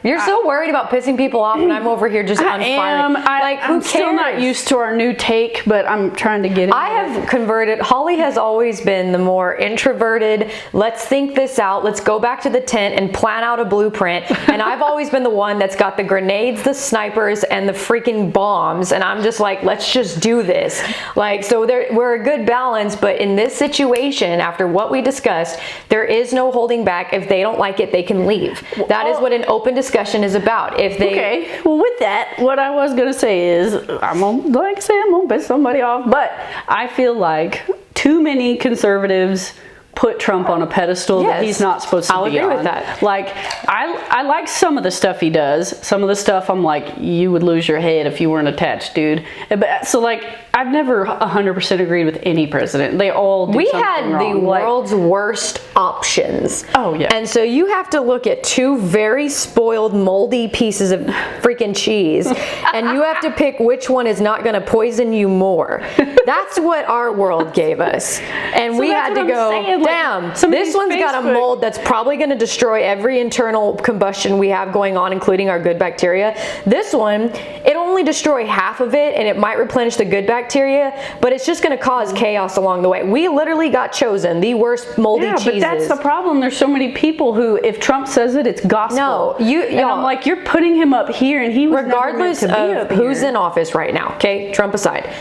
You're so worried about pissing people off, and I'm over here just on fire. I'm still not used to our new take, but I'm trying to get it. I have converted. Holly has always been the more introverted, let's think this out, let's go back to the tent and plan out a blueprint. And I've always been the one that's got the grenades, the snipers, and the freaking bombs. And I'm just like, let's just do this. Like, so we're a good balance, but in this situation, after what we discussed, there is no holding back. If they don't like it, they can leave. That is what an open discussion is about. If they okay, well, with that, what I was gonna say is I'm gonna piss somebody off, but I feel like too many conservatives put Trump on a pedestal that he's not supposed to be on. I'll agree with that. Like, I like some of the stuff he does. Some of the stuff I'm like, you would lose your head if you weren't attached, dude. But so like, I've never 100% agreed with any president. They all do something wrong. The world's worst options. Oh yeah. And so you have to look at two very spoiled, moldy pieces of freaking cheese, and you have to pick which one is not going to poison you more. That's what our world gave us, and so we had to go. Saying, damn, this one's got a mold that's probably going to destroy every internal combustion we have going on, including our good bacteria. This one, it'll only destroy half of it, and it might replenish the good bacteria, but it's just going to cause chaos along the way. We literally got chosen the worst moldy cheeses. But that's the problem. There's so many people who, if Trump says it, it's gospel. No, and I'm like, you're putting him up here, and he was regardless never meant to be of up who's here. in office right now. Okay, Trump aside,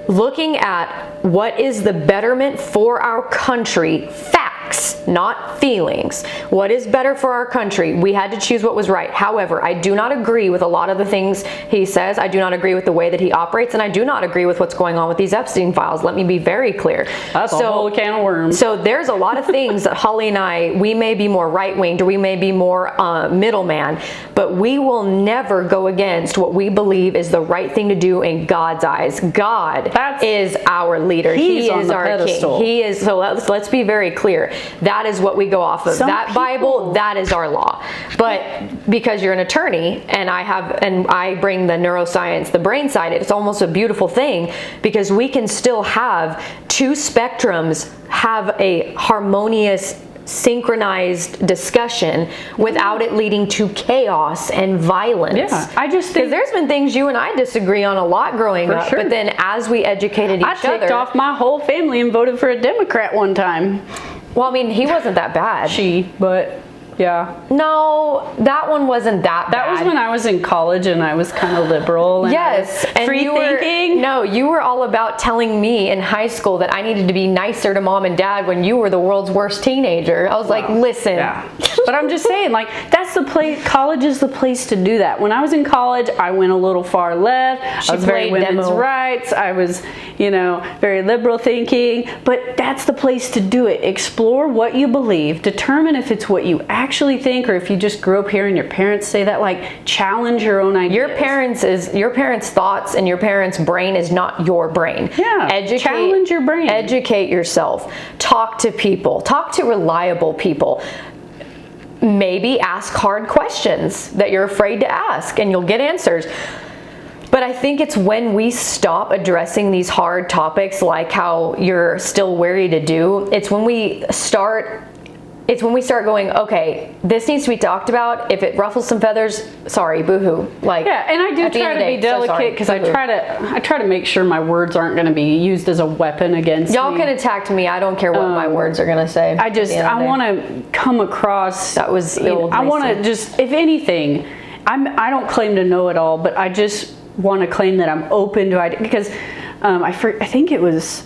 looking at what is the betterment for our country, fact. facts, not feelings. What is better for our country? We had to choose what was right. However, I do not agree with a lot of the things he says. I do not agree with the way that he operates, and I do not agree with what's going on with these Epstein files. Let me be very clear. That's a whole can of worms. So there's a lot of things that Holly and I, we may be more right-winged, or we may be more middleman, but we will never go against what we believe is the right thing to do in God's eyes. God is our leader. He is our king. He is. So let's be very clear. That is what we go off of. That Bible, that is our law. But because you're an attorney, and I bring the neuroscience, the brain side, it's almost a beautiful thing, because we can still have two spectrums have a harmonious, synchronized discussion without it leading to chaos and violence. Yeah, I just think there's been things you and I disagree on a lot growing up, but then as we educated each other, I ticked off my whole family and voted for a Democrat one time. Well, I mean, he wasn't that bad. But yeah. No, that one wasn't that bad. That was when I was in college and I was kind of liberal. And yes. And free thinking. No, you were all about telling me in high school that I needed to be nicer to mom and dad when you were the world's worst teenager. I was like, listen. Yeah. But I'm just saying, like, that's the place, college is the place to do that. When I was in college, I went a little far left. I was very women's rights. I was, very liberal thinking. But that's the place to do it. Explore what you believe. Determine if it's what you actually think, or if you just grew up here and your parents say that. Like, challenge your own ideas. Your parents' thoughts and your parents' brain is not your brain. Yeah. Challenge your brain. Educate yourself. Talk to people. Talk to reliable people. Maybe ask hard questions that you're afraid to ask, and you'll get answers. But I think it's when we stop addressing these hard topics, like how you're still wary to do, it's when we start going, okay, this needs to be talked about. If it ruffles some feathers, sorry, boo-hoo. Like, yeah, and I do try to be delicate, because I try to make sure my words aren't going to be used as a weapon against y'all can attack me. I don't care what my words are going to say. I want to come across. That was I want to just, if anything, I don't claim to know it all, but I just want to claim that I'm open to ideas, because I think it was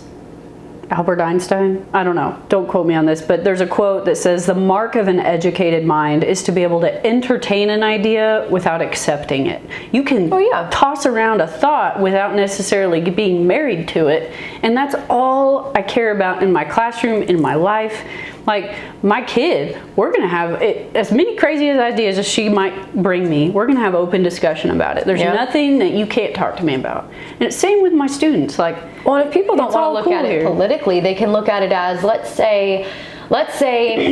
Albert Einstein, I don't know, don't quote me on this, but there's a quote that says, the mark of an educated mind is to be able to entertain an idea without accepting it. You can toss around a thought without necessarily being married to it, and that's all I care about in my classroom, in my life. Like, my kid, we're going to have as many crazy ideas as she might bring me. We're going to have open discussion about it. There's nothing that you can't talk to me about. And it's same with my students. Like, well, if people don't want to look at it politically, they can look at it as, let's say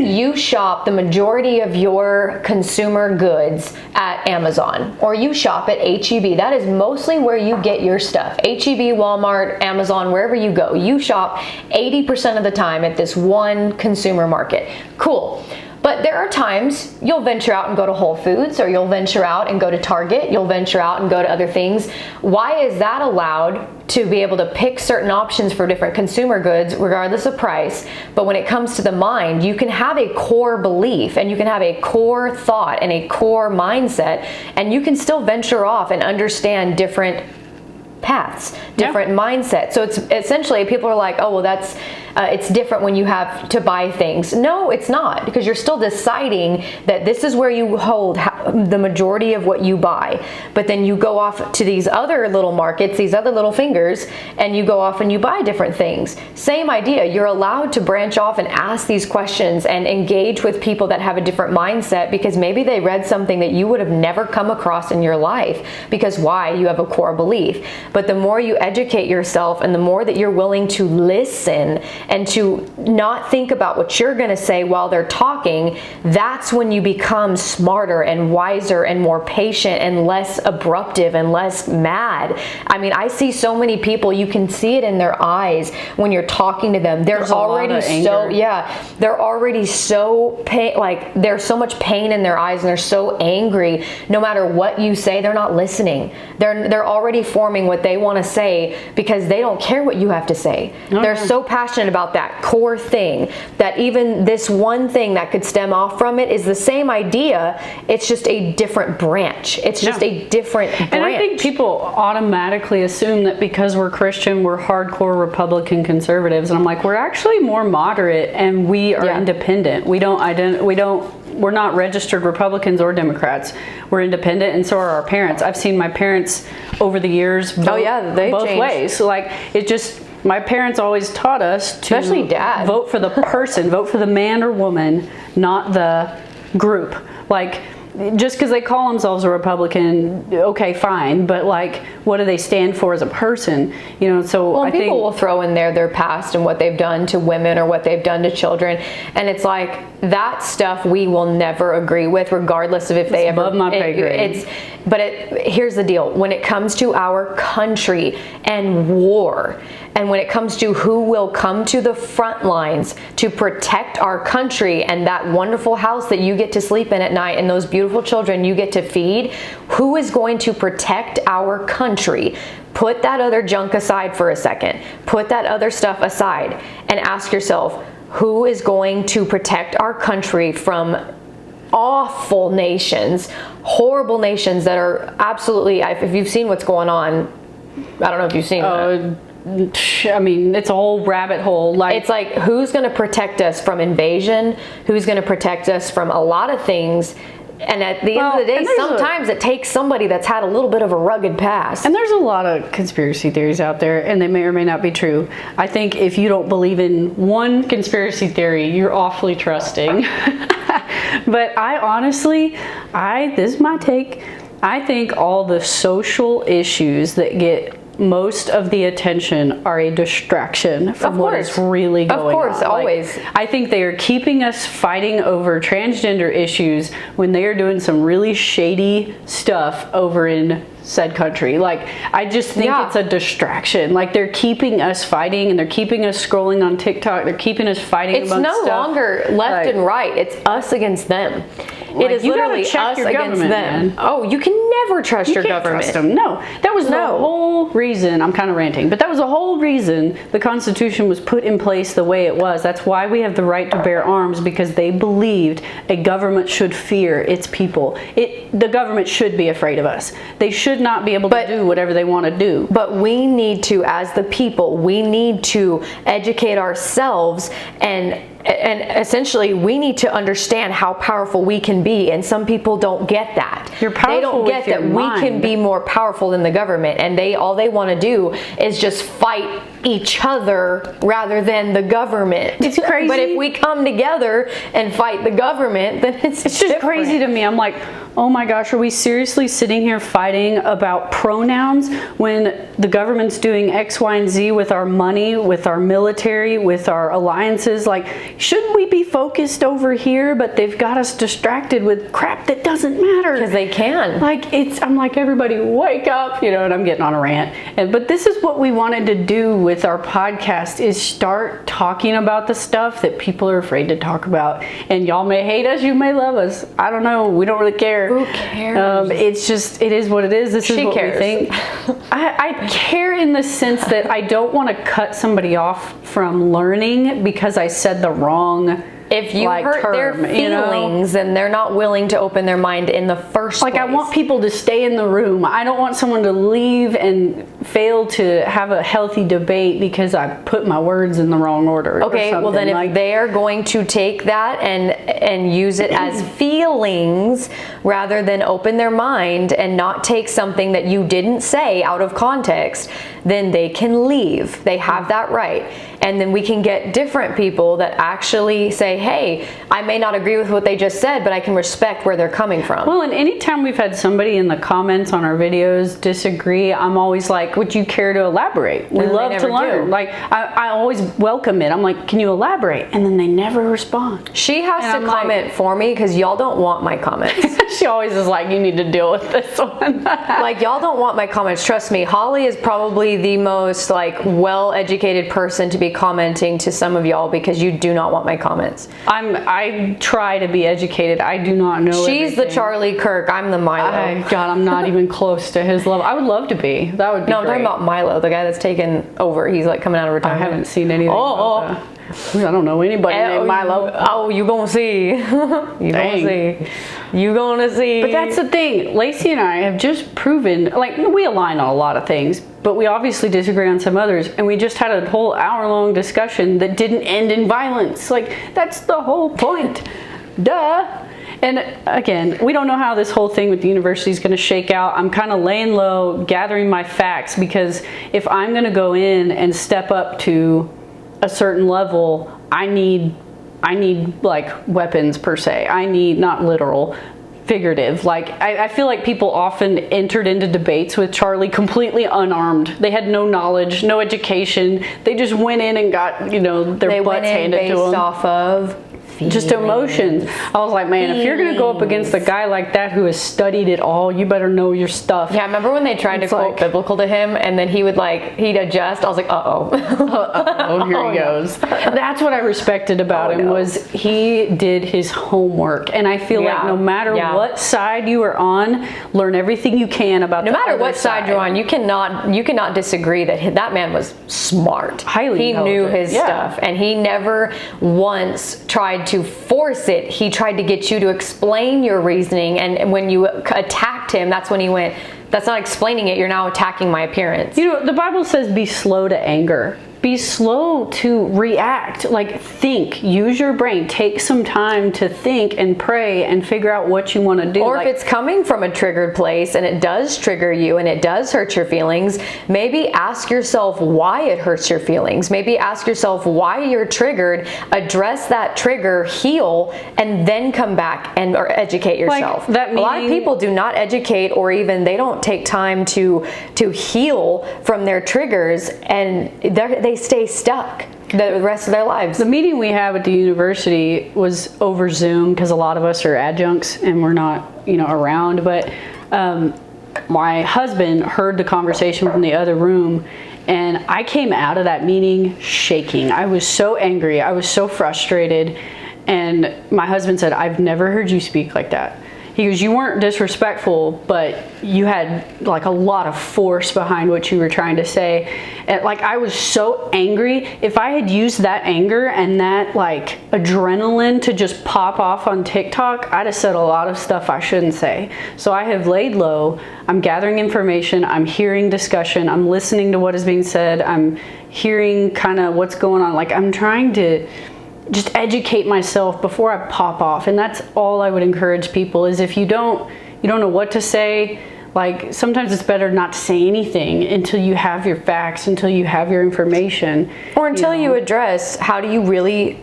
you shop the majority of your consumer goods at Amazon, or you shop at H-E-B. That is mostly where you get your stuff. H-E-B, Walmart, Amazon, wherever you go. You shop 80% of the time at this one consumer market. Cool. But there are times you'll venture out and go to Whole Foods, or you'll venture out and go to Target, you'll venture out and go to other things. Why is that allowed to be able to pick certain options for different consumer goods regardless of price? But when it comes to the mind, you can have a core belief, and you can have a core thought and a core mindset, and you can still venture off and understand different paths, different mindsets. So it's essentially, people are like, oh, well, that's it's different when you have to buy things. No, it's not, because you're still deciding that this is where you hold the majority of what you buy. But then you go off to these other little markets, these other little fingers, and you go off and you buy different things. Same idea. You're allowed to branch off and ask these questions and engage with people that have a different mindset, because maybe they read something that you would have never come across in your life. Because why? You have a core belief. But the more you educate yourself, and the more that you're willing to listen and to not think about what you're going to say while they're talking, that's when you become smarter and wiser and more patient and less abruptive and less mad. I mean, I see so many people, you can see it in their eyes when you're talking to them. They're already so pain, like there's so much pain in their eyes, and they're so angry. No matter what you say, they're not listening. They're already forming what they want to say, because they don't care what you have to say. They're so passionate about that core thing, that even this one thing that could stem off from it is the same idea. It's just a different branch. It's just a different branch. And I think people automatically assume that because we're Christian, we're hardcore Republican conservatives. And I'm like, we're actually more moderate, and we are independent. We're not registered Republicans or Democrats. We're independent, and so are our parents. I've seen my parents over the years vote both ways. So like, it just, my parents always taught us to, especially Dad, vote for the person, vote for the man or woman, not the group. Like, just because they call themselves a Republican, okay, fine, but like, what do they stand for as a person? You know, so I think people will throw in there their past and what they've done to women or what they've done to children, and it's like, that stuff we will never agree with, regardless of if they ever. Above my pay grade. Here's the deal: when it comes to our country and war, and when it comes to who will come to the front lines to protect our country and that wonderful house that you get to sleep in at night and those beautiful children you get to feed, who is going to protect our country? Put that other junk aside for a second. Put that other stuff aside and ask yourself, who is going to protect our country from awful nations, horrible nations that are absolutely, if you've seen what's going on, I don't know if you've seen I mean, it's a whole rabbit hole. Like, it's like, who's going to protect us from invasion? Who's going to protect us from a lot of things? And at the end of the day, sometimes it takes somebody that's had a little bit of a rugged past. And there's a lot of conspiracy theories out there, and they may or may not be true. I think if you don't believe in one conspiracy theory, you're awfully trusting. But I honestly, this is my take, I think all the social issues that get most of the attention are a distraction from what is really going on. Of course, always. I think they are keeping us fighting over transgender issues when they are doing some really shady stuff over in said country. Like, I just think it's a distraction. Like, they're keeping us fighting, and they're keeping us scrolling on TikTok. They're keeping us fighting It's no longer left and right. It's us against them. It is literally us against them. Man. Oh, you can never trust your government. Trust them. No, that was the whole reason. I'm kind of ranting, but that was the whole reason the Constitution was put in place the way it was. That's why we have the right to bear arms, because they believed a government should fear its people. The government should be afraid of us. They should not be able to do whatever they want to do. But we need to, as the people, we need to educate ourselves, and essentially we need to understand how powerful we can be, and some people don't get that. You're powerful. They don't get that we can be more powerful than the government, and all they want to do is just fight each other rather than the government. It's crazy. But if we come together and fight the government, then it's just crazy to me. I'm like, oh my gosh, are we seriously sitting here fighting about pronouns when the government's doing X, Y, and Z with our money, with our military, with our alliances? Like, shouldn't we be focused over here? But they've got us distracted with crap that doesn't matter. Because they can. Like, I'm like, everybody wake up, you know, and I'm getting on a rant. But this is what we wanted to do with our podcast, is start talking about the stuff that people are afraid to talk about. And y'all may hate us, you may love us. I don't know. We don't really care. Who cares? It's just, it is what it is. This is what we think. I care in the sense that I don't want to cut somebody off from learning because I said the wrong if you hurt their feelings, then they're not willing to open their mind in the first place. Like, I want people to stay in the room. I don't want someone to leave and fail to have a healthy debate because I put my words in the wrong order. Okay, well then if they're going to take that and use it as feelings rather than open their mind and not take something that you didn't say out of context, then they can leave. They have that right. And then we can get different people that actually say, hey, I may not agree with what they just said, but I can respect where they're coming from. Well, and anytime we've had somebody in the comments on our videos disagree, I'm always like, would you care to elaborate? We love to learn. Like, I always welcome it. I'm like, can you elaborate? And then they never respond. She has to comment for me because y'all don't want my comments. She always is like, you need to deal with this one. Like, y'all don't want my comments. Trust me, Holly is probably literally the most like well-educated person to be commenting to some of y'all because you do not want my comments. I try to be educated. I do not know. She's everything. the Charlie Kirk. I'm the Milo. God, I'm not even close to his level. I would love to be. That would be No, I'm talking about Milo, the guy that's taken over. He's like coming out of I retirement. haven't seen anything. about that. I don't know anybody named Milo. Oh, you gonna see. You gonna see. You gonna see. But that's the thing. Lacey and I have just proven, like, we align on a lot of things, but we obviously disagree on some others. And we just had a whole hour-long discussion that didn't end in violence. Like, that's the whole point. Duh. And again, we don't know how this whole thing with the university is going to shake out. I'm kind of laying low, gathering my facts, because if I'm going to go in and step up to a certain level, I need like weapons per se. I need, not literal, figurative. Like I feel like people often entered into debates with Charlie completely unarmed. They had no knowledge, no education. They just went in and got, their butts handed to them. Based off of just emotions. I was like, man, if you're gonna go up against a guy like that who has studied it all, you better know your stuff. Yeah, I remember when they tried to quote biblical to him, and then he'd adjust. I was like, uh-oh, here he goes. That's what I respected about him, was he did his homework. And I feel like no matter what side you are on, learn everything you can about no matter what side you're on. You cannot disagree that man was smart. Highly intelligent. He knew his stuff, and he never once tried to force it. He tried to get you to explain your reasoning, and when you attacked him, that's when he went, that's not explaining it, you're now attacking my appearance. The Bible says be slow to anger. Be slow to react. Like, think, use your brain, take some time to think and pray and figure out what you want to do. Or if it's coming from a triggered place and it does trigger you and it does hurt your feelings, maybe ask yourself why it hurts your feelings. Maybe ask yourself why you're triggered, address that trigger, heal, and then come back or educate yourself. Like a lot of people do not educate, or even they don't take time to heal from their triggers, and they stay stuck the rest of their lives. The meeting we had at the university was over Zoom because a lot of us are adjuncts and we're not, around. But my husband heard the conversation from the other room, and I came out of that meeting shaking. I was so angry. I was so frustrated. And my husband said, I've never heard you speak like that. He goes, you weren't disrespectful, but you had like a lot of force behind what you were trying to say. And like, I was so angry. If I had used that anger and that like adrenaline to just pop off on TikTok, I'd have said a lot of stuff I shouldn't say. So I have laid low. I'm gathering information. I'm hearing discussion. I'm listening to what is being said. I'm hearing kind of what's going on. Like, I'm trying to just educate myself before I pop off. And that's all I would encourage people, is if you don't know what to say, like, sometimes it's better not to say anything until you have your facts, until you have your information. Or until you address, how do you really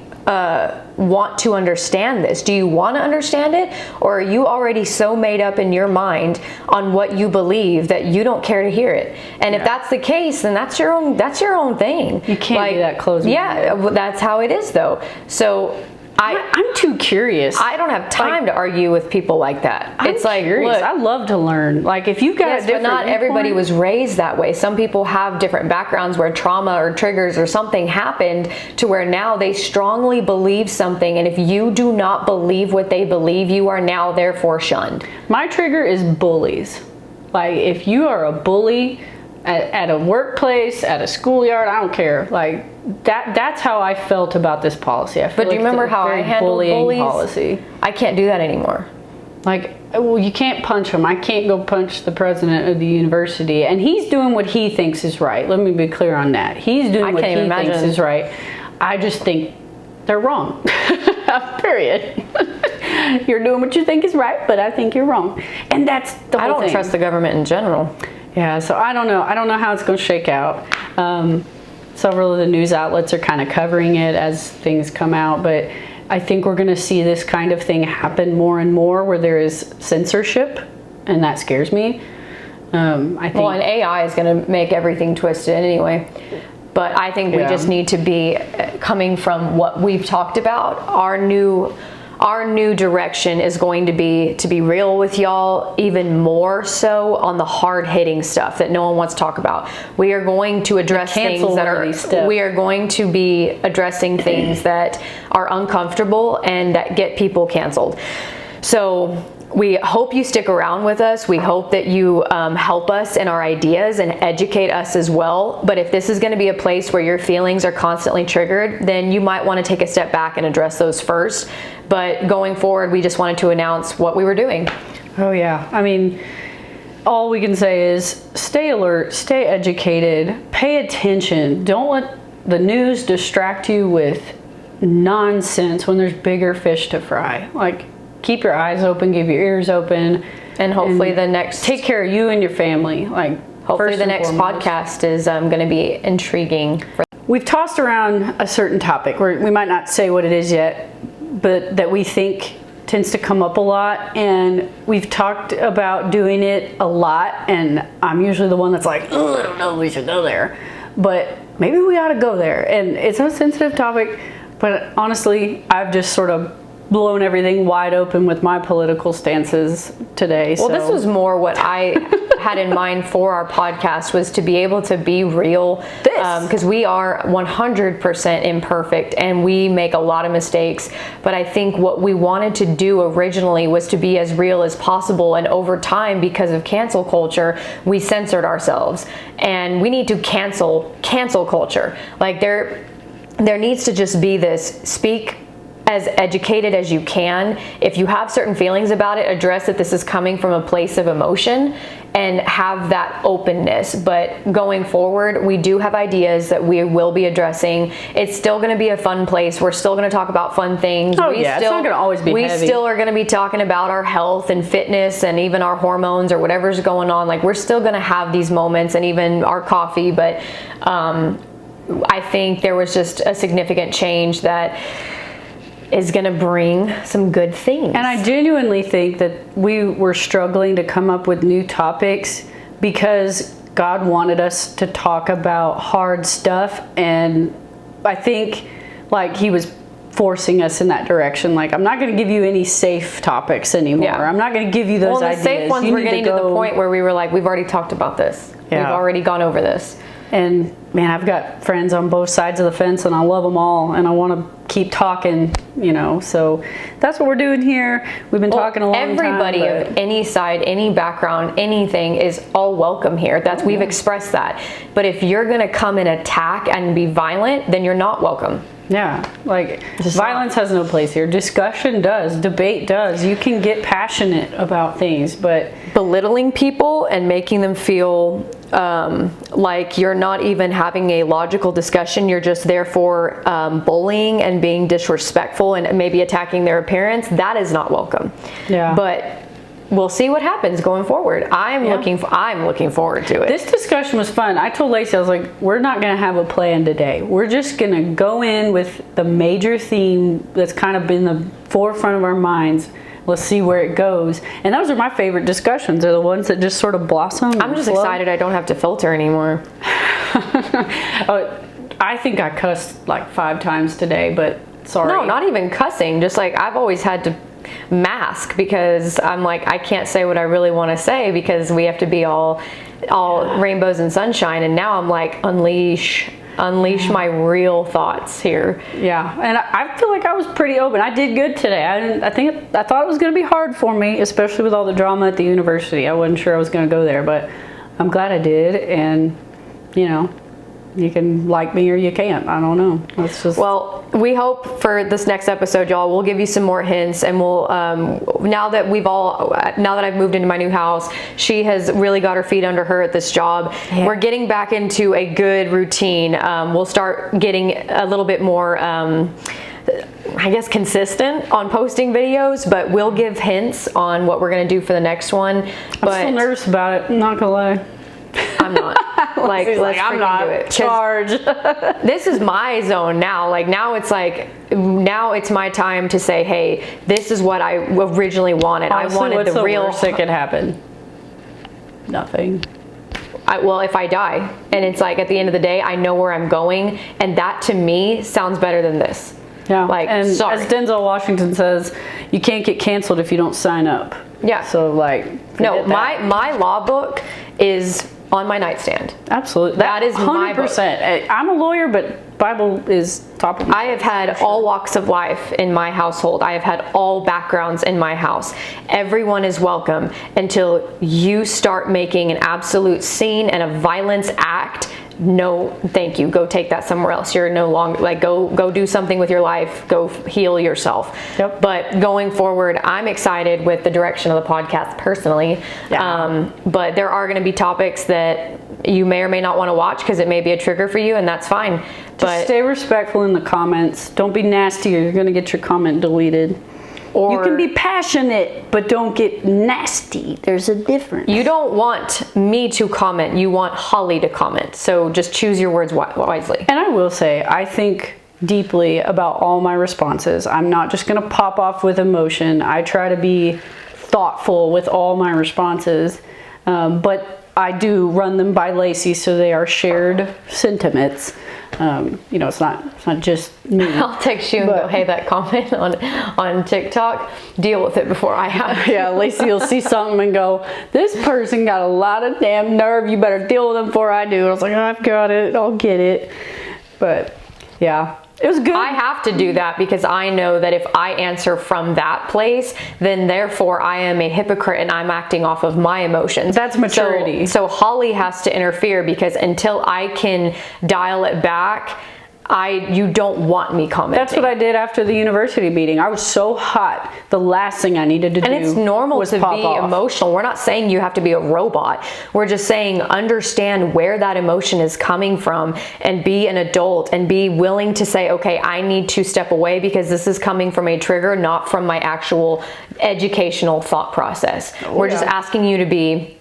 want to understand this? Do you want to understand it? Or are you already so made up in your mind on what you believe that you don't care to hear it? And if that's the case, then that's your own thing. You can't be that closed-minded. Yeah, that's how it is though. So I'm too curious. I don't have time to argue with people like that. It's like, curious. Look, I love to learn. Like, if you've got a different but not everybody viewpoint- was raised that way. Some people have different backgrounds where trauma or triggers or something happened to where now they strongly believe something, and if you do not believe what they believe, you are now therefore shunned. My trigger is bullies. Like, if you are a bully at a workplace, at a schoolyard, I don't care. Like, that's how I felt about this policy. I feel But do you remember how I handled bullies? Policy. I can't do that anymore. Like, well, you can't punch him. I can't go punch the president of the university. And he's doing what he thinks is right. Let me be clear on that. He's doing what he thinks is right. I just think they're wrong. Period. You're doing what you think is right, but I think you're wrong. And that's the whole thing. I don't trust the government in general. Yeah, so I don't know. I don't know how it's going to shake out. Several of the news outlets are kind of covering it as things come out, but I think we're going to see this kind of thing happen more and more, where there is censorship, and that scares me. I think. Well, and AI is going to make everything twisted anyway. But I think we just need to be coming from what we've talked about, our new our new direction is going to be real with y'all, even more so on the hard-hitting stuff that no one wants to talk about. We are going to address things that are, we are going to be addressing things that are uncomfortable and that get people canceled. So we hope you stick around with us. We hope that you help us in our ideas and educate us as well. But if this is going to be a place where your feelings are constantly triggered, then you might want to take a step back and address those first. But going forward, we just wanted to announce what we were doing. Oh yeah. I mean, all we can say is stay alert, stay educated, pay attention. Don't let the news distract you with nonsense when there's bigger fish to fry. Like, keep your eyes open, keep your ears open, and hopefully the next, take care of you and your family. Like, hopefully the next podcast is going to be intriguing. We've tossed around a certain topic where we might not say what it is yet, but that we think tends to come up a lot, and we've talked about doing it a lot, and I'm usually the one that's like, oh, I don't know if we should go there, but maybe we ought to go there. And it's a sensitive topic, but honestly, I've just sort of blown everything wide open with my political stances today. Well, this was more what I had in mind for our podcast, was to be able to be real, because we are 100% imperfect and we make a lot of mistakes. But I think what we wanted to do originally was to be as real as possible, and over time, because of cancel culture, we censored ourselves, and we need to cancel culture. Like, there needs to just be this: speak as educated as you can. If you have certain feelings about it, address that this is coming from a place of emotion and have that openness. But going forward, we do have ideas that we will be addressing. It's still going to be a fun place. We're still going to talk about fun things. Oh yeah, it's not going to always be heavy. We still are going to be talking about our health and fitness and even our hormones or whatever's going on. Like, we're still going to have these moments, and even our coffee. But I think there was just a significant change that is going to bring some good things. And I genuinely think that we were struggling to come up with new topics because God wanted us to talk about hard stuff, and I think like he was forcing us in that direction. Like, I'm not going to give you any safe topics anymore. Yeah. I'm not going to give you those ideas. Well, the safe ones, we're getting to the point where we were like, we've already talked about this. Yeah. We've already gone over this. And man, I've got friends on both sides of the fence, and I love them all, and I want to keep talking, you know. So that's what we're doing here. We've been talking a long time. Everybody of any side, any background, anything is all welcome here. That's we've expressed that. But if you're going to come and attack and be violent, then you're not welcome. Yeah, like, violence has no place here. Discussion does, debate does. You can get passionate about things, but belittling people and making them feel like you're not even having a logical discussion, you're just there for bullying and being disrespectful and maybe attacking their appearance, that is not welcome. Yeah. But we'll see what happens going forward. I'm looking forward to it. This discussion was fun. I told Lacey, I was like, we're not going to have a plan today. We're just going to go in with the major theme that's kind of been the forefront of our minds. Let's see where it goes. And those are my favorite discussions, are the ones that just sort of blossom. I'm just excited I don't have to filter anymore. I think I cussed like 5 times today, but sorry. No, not even cussing. Just like, I've always had to mask, because I'm like, I can't say what I really want to say because we have to be all rainbows and sunshine. And now I'm like, unleash my real thoughts here. Yeah, and I feel like I was pretty open. I did good today. I thought it was going to be hard for me, especially with all the drama at the university. I wasn't sure I was going to go there, but I'm glad I did. And you know, you can like me or you can't. I don't know. That's just... Well, we hope for this next episode, y'all, we'll give you some more hints, and we'll now that I've moved into my new house, she has really got her feet under her at this job. Yeah. We're getting back into a good routine. We'll start getting a little bit more I guess consistent on posting videos, but we'll give hints on what we're going to do for the next one. I'm still nervous about it, I'm not gonna lie. I'm not. Let's I'm not do it. Charge. This is my zone now. Like, now it's my time to say, hey, this is what I originally wanted. Honestly, I wanted what's the real. Worst that could happen? Nothing. Well, if I die, and it's like, at the end of the day, I know where I'm going, and that to me sounds better than this. Yeah. Like, and sorry. as Denzel Washington says, you can't get canceled if you don't sign up. Yeah. So like, no, that. my law book is on my nightstand. Absolutely. That is 100%. my book. I'm a lawyer, but Bible is top of my I have had all walks of life in my household. I have had all backgrounds in my house. Everyone is welcome until you start making an absolute scene and a violence act. No, thank you. Go take that somewhere else. You're no longer, like, go do something with your life. Go heal yourself. Yep. But going forward, I'm excited with the direction of the podcast personally. Yeah. But there are going to be topics that you may or may not want to watch because it may be a trigger for you, and that's fine. Just stay respectful in the comments. Don't be nasty or you're going to get your comment deleted. Or you can be passionate, but don't get nasty. There's a difference. you don't want me to comment. You want Holly to comment. So just choose your words wisely. And I will say, I think deeply about all my responses. I'm not just going to pop off with emotion. I try to be thoughtful with all my responses. But I do run them by Lacey, so they are shared sentiments. It's not just me. I'll text you and go, hey, that comment on TikTok, deal with it before I have. Yeah, Lacey will see something and go, this person got a lot of damn nerve. You better deal with them before I do. I was like, I've got it. I'll get it. But yeah, it was good. I have to do that because I know that if I answer from that place, then therefore I am a hypocrite and I'm acting off of my emotions. That's maturity. So Holly has to interfere because until I can dial it back, you don't want me commenting. That's what I did after the university meeting. I was so hot. The last thing I needed to do and it's normal was to pop be off. emotional. We're not saying you have to be a robot. We're just saying understand where that emotion is coming from and be an adult and be willing to say, okay, I need to step away because this is coming from a trigger, not from my actual educational thought process. We're just asking you to be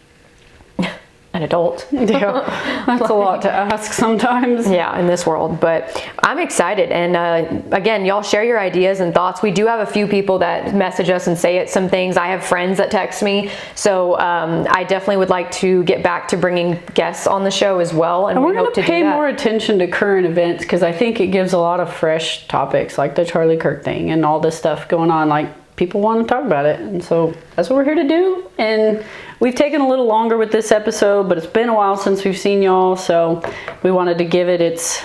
an adult. Yeah, that's a lot to ask sometimes. Yeah, in this world, but I'm excited. And again, y'all share your ideas and thoughts. We do have a few people that message us and say some things. I have friends that text me, so I definitely would like to get back to bringing guests on the show as well. And we're we hope going to to pay do that. more attention to current events because I think it gives a lot of fresh topics, like the Charlie Kirk thing and all this stuff going on. Like, people want to talk about it, and so that's what we're here to do. And we've taken a little longer with this episode, but it's been a while since we've seen y'all, so we wanted to give it its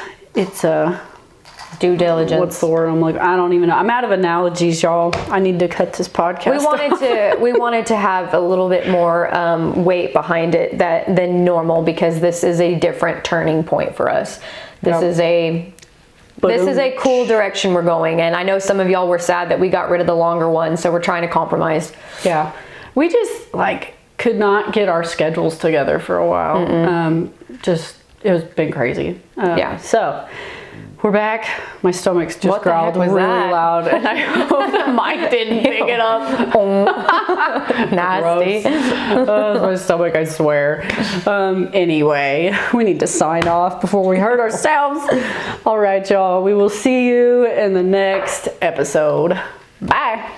due diligence. What's the word? I'm like, I don't even know. I'm out of analogies, y'all. I need to cut this podcast. We wanted to have a little bit more weight behind it than normal because this is a different turning point for us. This is a cool direction we're going, and I know some of y'all were sad that we got rid of the longer one, so we're trying to compromise. Yeah, we just could not get our schedules together for a while. It was been crazy. Yeah. So we're back. My stomach's just growled really loud, and I hope the mic didn't pick it up. Nasty. My stomach, I swear. Anyway, we need to sign off before we hurt ourselves. All right, y'all. We will see you in the next episode. Bye.